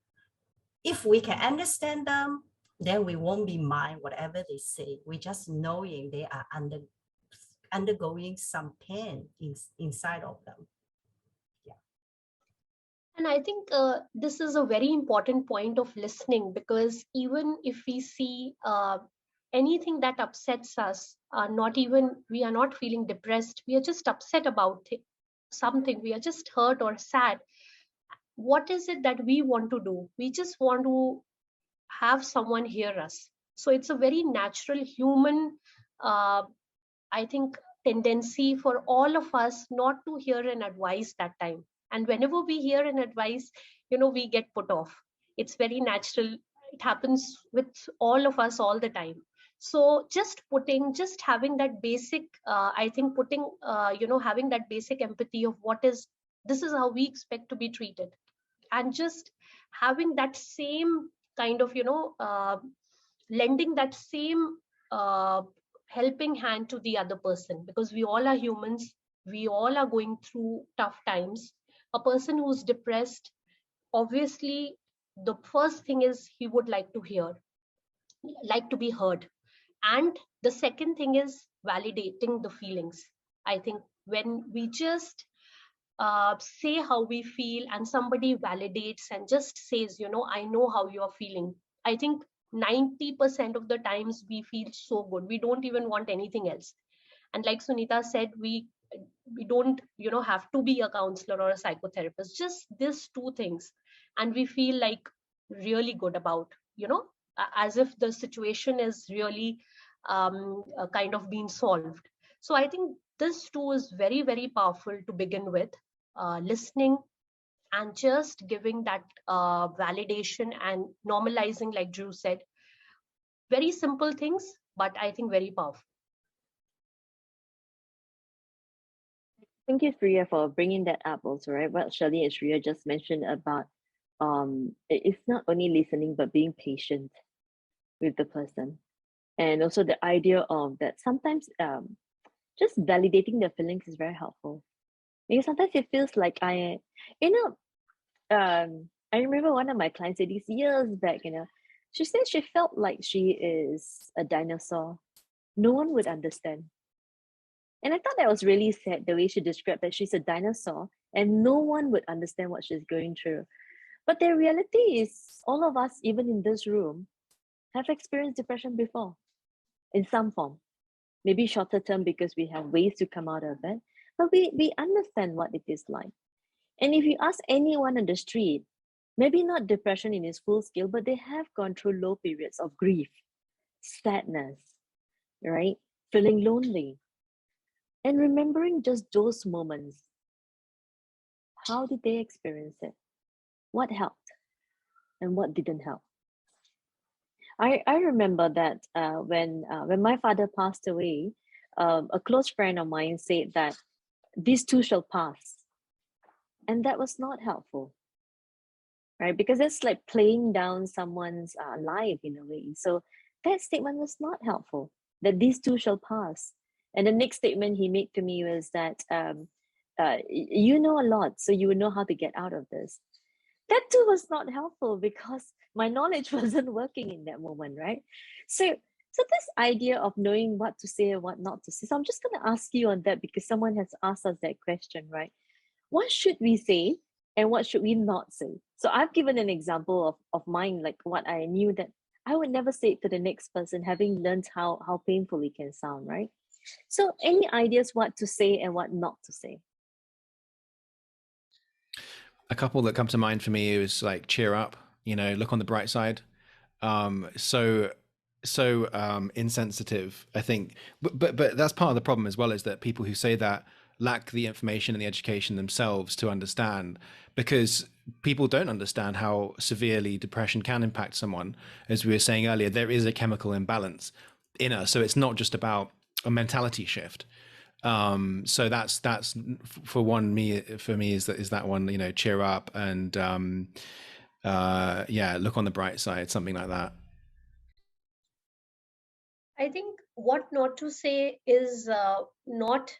If we can understand them, then we won't be mind whatever they say. We just knowing they are undergoing some pain inside of them. And I think this is a very important point of listening, because even if we see anything that upsets us, we are not feeling depressed, we are just upset about something, we are just hurt or sad. What is it that we want to do? We just want to have someone hear us. So it's a very natural human, I think, tendency for all of us not to hear an advice that time. And whenever we hear an advice, we get put off. It's very natural. It happens with all of us all the time. So just having that basic, I think having that basic empathy of this is how we expect to be treated. And just having that same kind of, lending that same helping hand to the other person, because we all are humans, we all are going through tough times. A person who's depressed, obviously the first thing is he would like to be heard. And the second thing is validating the feelings. I think when we just say how we feel, and somebody validates and just says, I know how you are feeling, I think 90% of the times we feel so good, we don't even want anything else. And like Sunita said, we don't have to be a counselor or a psychotherapist, just these two things, and we feel like really good about, as if the situation is really kind of being solved. So I think this too is very, very powerful to begin with, listening and just giving that validation and normalizing, like Drew said. Very simple things, but I think very powerful. Thank you, Shreya, for bringing that up also, right? What Shirley and Shreya just mentioned about it's not only listening, but being patient with the person. And also the idea of that sometimes just validating their feelings is very helpful. Because sometimes it feels like I remember one of my clients said these years back, she said she felt like she is a dinosaur. No one would understand. And I thought that was really sad, the way she described that she's a dinosaur and no one would understand what she's going through. But the reality is, all of us, even in this room, have experienced depression before in some form. maybe shorter term because we have ways to come out of it, but we understand what it is like. And if you ask anyone on the street, maybe not depression in its full scale, but they have gone through low periods of grief, sadness, right? Feeling lonely. And remembering just those moments, how did they experience it? What helped and what didn't help? I remember that when my father passed away, a close friend of mine said that these too shall pass. And that was not helpful, right? Because it's like playing down someone's life in a way. So that statement was not helpful, that these too shall pass. And the next statement he made to me was that, you know a lot, so you would know how to get out of this. That too was not helpful because my knowledge wasn't working in that moment, right? So this idea of knowing what to say and what not to say. So I'm just going to ask you on that because someone has asked us that question, right? What should we say and what should we not say? So I've given an example of mine, like what I knew that I would never say it to the next person, having learned how painful it can sound, right? So any ideas what to say and what not to say? A couple that come to mind for me is like cheer up, look on the bright side. So insensitive, I think, but that's part of the problem as well, is that people who say that lack the information and the education themselves to understand, because people don't understand how severely depression can impact someone. As we were saying earlier, there is a chemical imbalance in us, so it's not just about a mentality shift. So that's for me is that one, cheer up and look on the bright side, something like that. I think what not to say is not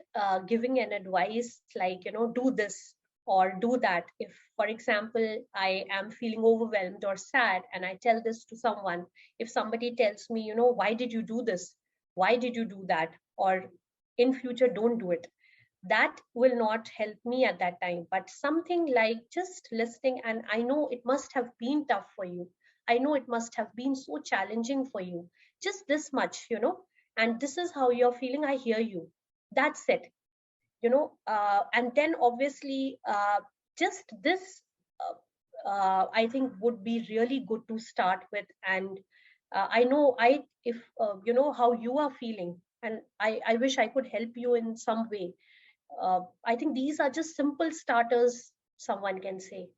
giving an advice like, do this or do that. If, for example, I am feeling overwhelmed or sad and I tell this to someone, if somebody tells me, why did you do this? Why did you do that? Or in future, don't do it. That will not help me at that time. But something like just listening, and I know it must have been tough for you. I know it must have been so challenging for you. Just this much, and this is how you're feeling. I hear you. That's it, and then obviously just this, I think would be really good to start with. And I know if how you are feeling, and I wish I could help you in some way. I think these are just simple starters someone can say.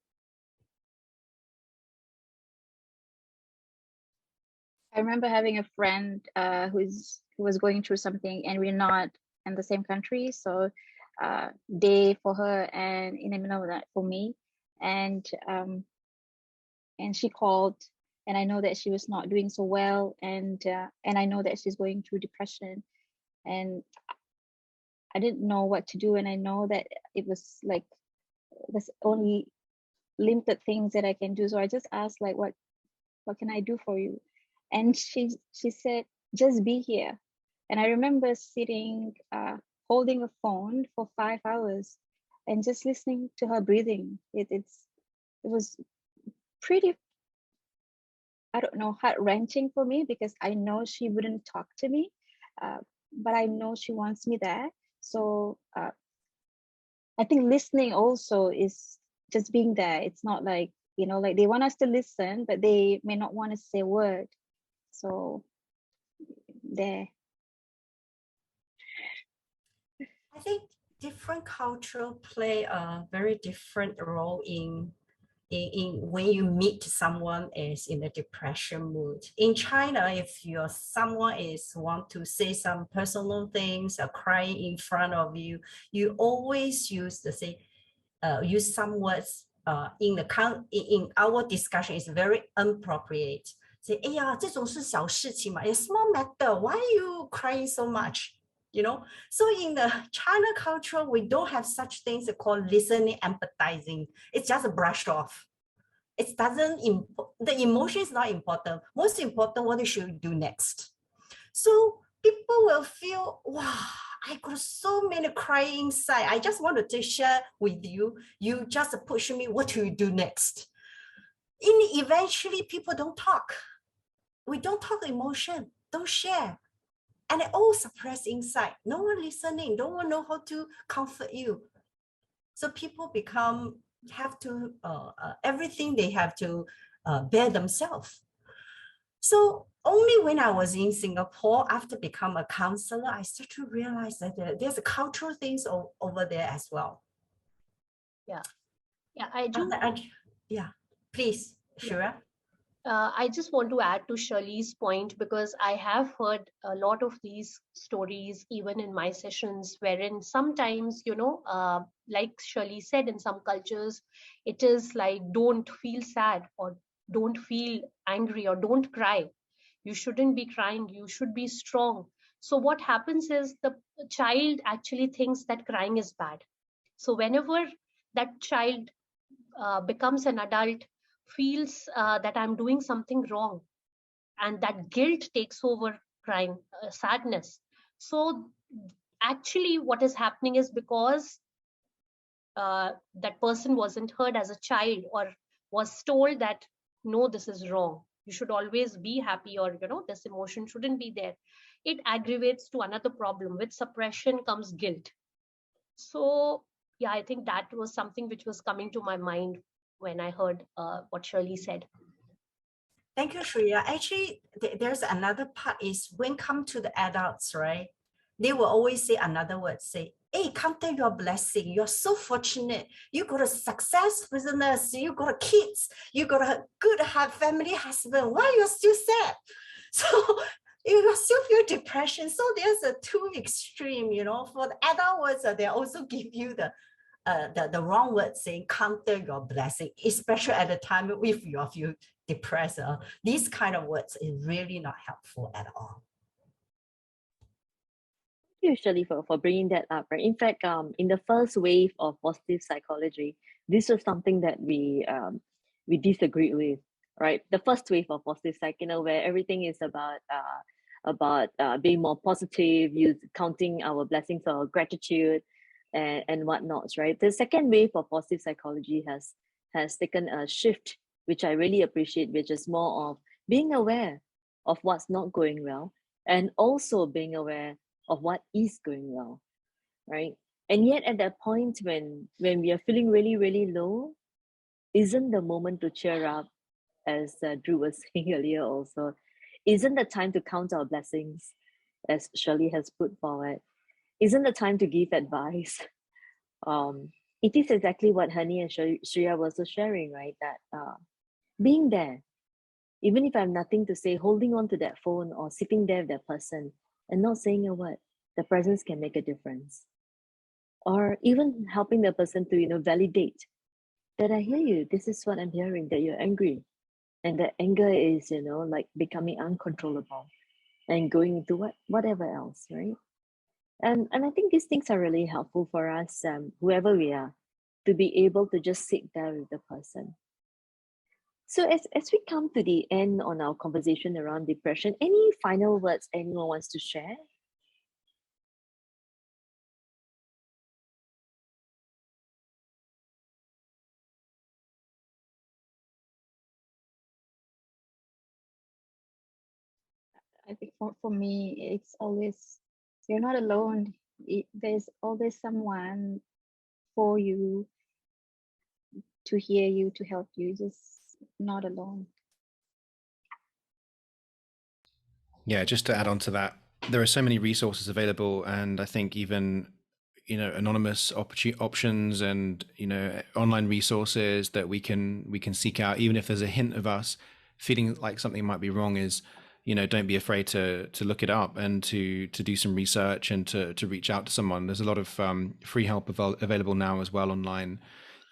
I remember having a friend who was going through something, and we're not in the same country. So day for her and in the middle of that for me. And she called, and I know that she was not doing so well, and I know that she's going through depression, and I didn't know what to do. And I know that it was like there's only limited things that I can do. So I just asked, like, what can I do for you? And she said, just be here. And I remember sitting, holding a phone for 5 hours and just listening to her breathing. It was pretty, I don't know, heart-wrenching for me, because I know she wouldn't talk to me, but I know she wants me there. So I think listening also is just being there. It's not like, like they want us to listen, but they may not want to say a word. So there. I think different culture play a very different role in when you meet someone is in a depression mood. In China, if someone want to say some personal things or crying in front of you, you always use some words in our discussion is very inappropriate. Say, 哎呀，这种是小事情嘛, it's small matter. Why are you crying so much? So in the China culture, we don't have such things called listening, empathizing. It's just a brush off. It doesn't, the emotion is not important. Most important, what should we do next? So people will feel, wow, I got so many crying inside. I just wanted to share with you. You just push me, what do you do next? Eventually, people don't talk. We don't talk emotion, don't share. And it all suppressed inside. No one listening, no one know how to comfort you. So people have to, everything they have to bear themselves. So only when I was in Singapore, after become a counselor, I started to realize that there's a cultural things over there as well. Yeah, I do. Yeah, please, Shreya. I just want to add to Shirley's point, because I have heard a lot of these stories even in my sessions, wherein sometimes, like Shirley said, in some cultures, it is like, don't feel sad, or don't feel angry, or don't cry. You shouldn't be crying, you should be strong. So what happens is the child actually thinks that crying is bad. So whenever that child becomes an adult, feels that I'm doing something wrong, and that guilt takes over crying, sadness. So actually what is happening is, because that person wasn't heard as a child, or was told that no, this is wrong, you should always be happy, or this emotion shouldn't be there, it aggravates to another problem. With suppression comes guilt. So yeah, I think that was something which was coming to my mind when I heard what Shirley said. Thank you, Shreya. Actually, there's another part is when come to the adults, right? They will always say another word, say, hey, count your blessing. You're so fortunate. You got a success business. You got kids. You got a good family husband. Why you're still sad? So you still feel depression. So there's a two extreme, for the adult words, they also give you the wrong word, saying counter your blessing, especially at the time if you feel depressed. These kind of words is really not helpful at all. Thank you, Shirley, for bringing that up. Right. In fact, in the first wave of positive psychology, this was something that we disagreed with. Right. The first wave of positive psych, where everything is about being more positive, counting our blessings or gratitude, and whatnot. Right. The second wave of positive psychology has taken a shift, which I really appreciate, which is more of being aware of what's not going well, and also being aware of what is going well, right? And yet at that point when we are feeling really, really low, isn't the moment to cheer up, as Drew was saying earlier also, isn't the time to count our blessings, as Shirley has put forward, isn't the time to give advice. It is exactly what Hani and Shreya were also sharing, right? That being there, even if I have nothing to say, holding on to that phone or sitting there with that person and not saying a word, the presence can make a difference. Or even helping the person to, validate that I hear you, this is what I'm hearing, that you're angry. And that anger is, like becoming uncontrollable and going into whatever else, right? And I think these things are really helpful for us, whoever we are, to be able to just sit there with the person. So as we come to the end on our conversation around depression, any final words anyone wants to share? I think for me, it's always, you're not alone. There's always someone for you, to hear you, to help you. Just not alone. Yeah, just to add on to that, there are so many resources available, and I think even anonymous options and online resources that we can seek out, even if there's a hint of us feeling like something might be wrong, is don't be afraid to look it up and to do some research and to reach out to someone. There's a lot of free help available now as well online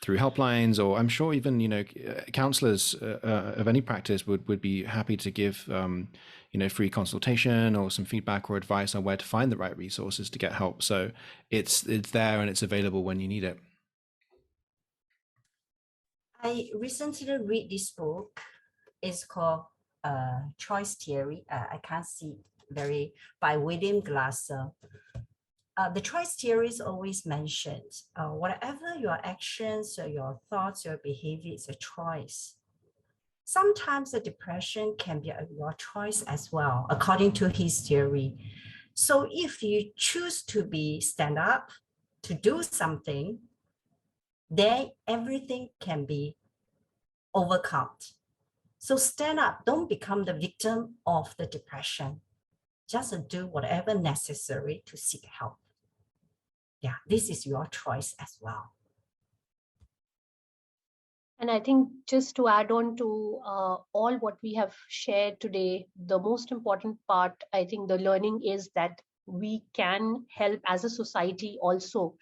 through helplines, or I'm sure even counselors of any practice would be happy to give free consultation or some feedback or advice on where to find the right resources to get help. So it's there and it's available when you need it. I recently read this book. It's called Choice Theory. I can't see it by William Glasser. The choice theory is always mentioned. Whatever your actions or your thoughts, your behavior is a choice. Sometimes the depression can be your choice as well, according to his theory. So if you choose to be stand up, to do something, then everything can be overcome. So stand up, don't become the victim of the depression. Just do whatever necessary to seek help. Yeah, this is your choice as well. And I think just to add on to all what we have shared today, the most important part, I think the learning is that we can help as a society also.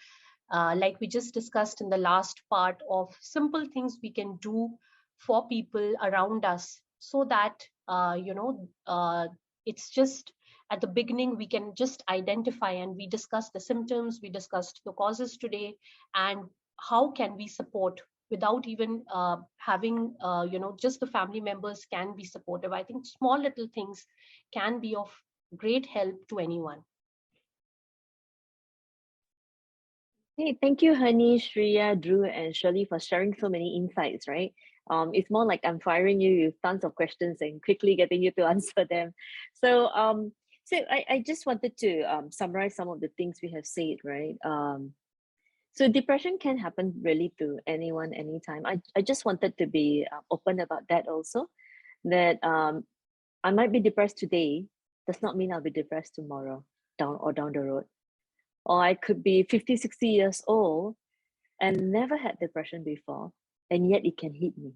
Like we just discussed in the last part, of simple things we can do for people around us, so that it's just at the beginning we can just identify, and we discussed the symptoms, we discussed the causes today, and how can we support without even having just the family members can be supportive. I think small little things can be of great help to anyone. Hey, thank you, Hani, Shreya, Drew, and Shirley for sharing so many insights, right? It's more like I'm firing you with tons of questions and quickly getting you to answer them. So, I just wanted to summarize some of the things we have said, right? So depression can happen really to anyone, anytime. I just wanted to be open about that also, that I might be depressed today, does not mean I'll be depressed tomorrow, down the road. Or I could be 50, 60 years old and never had depression before, and yet it can hit me.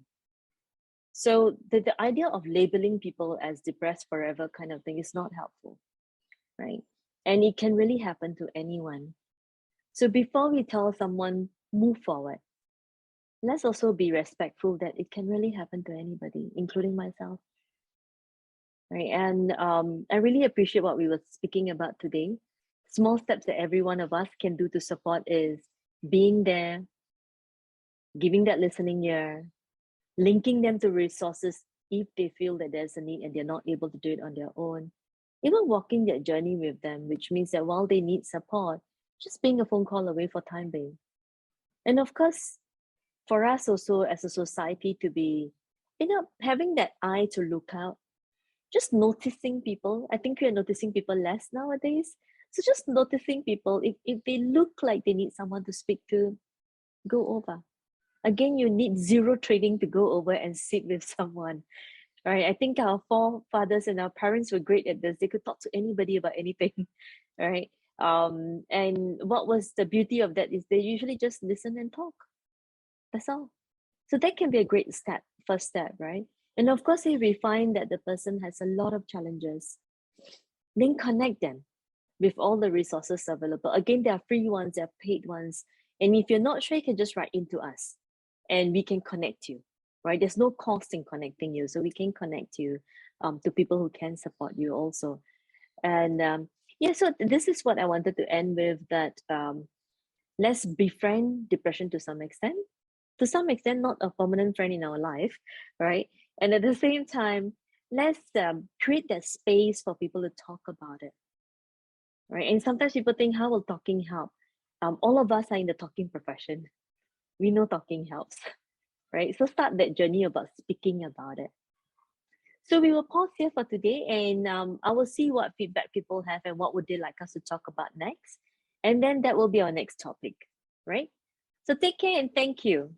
So the idea of labeling people as depressed forever kind of thing is not helpful, right? And it can really happen to anyone. So before we tell someone, move forward, let's also be respectful that it can really happen to anybody, including myself. Right. And I really appreciate what we were speaking about today. Small steps that every one of us can do to support is being there, giving that listening ear, linking them to resources if they feel that there's a need and they're not able to do it on their own. Even walking that journey with them, which means that while they need support, just being a phone call away for time being. And of course, for us also as a society to be, having that eye to look out, just noticing people. I think we are noticing people less nowadays. So just noticing people, if they look like they need someone to speak to, go over. Again, you need zero training to go over and sit with someone. Right? I think our forefathers and our parents were great at this. They could talk to anybody about anything, right? And what was the beauty of that is they usually just listen and talk. That's all. So that can be a great first step, right? And of course, if we find that the person has a lot of challenges, then connect them with all the resources available. Again, there are free ones, there are paid ones. And if you're not sure, you can just write into us and we can connect you, right? There's no cost in connecting you. So we can connect you to people who can support you also. And so this is what I wanted to end with, that let's befriend depression to some extent. To some extent, not a permanent friend in our life, right? And at the same time, let's create that space for people to talk about it, right? And sometimes people think, how will talking help? All of us are in the talking profession. We know talking helps, right? So start that journey about speaking about it. So we will pause here for today, and I will see what feedback people have and what would they like us to talk about next. And then that will be our next topic, right? So take care and thank you.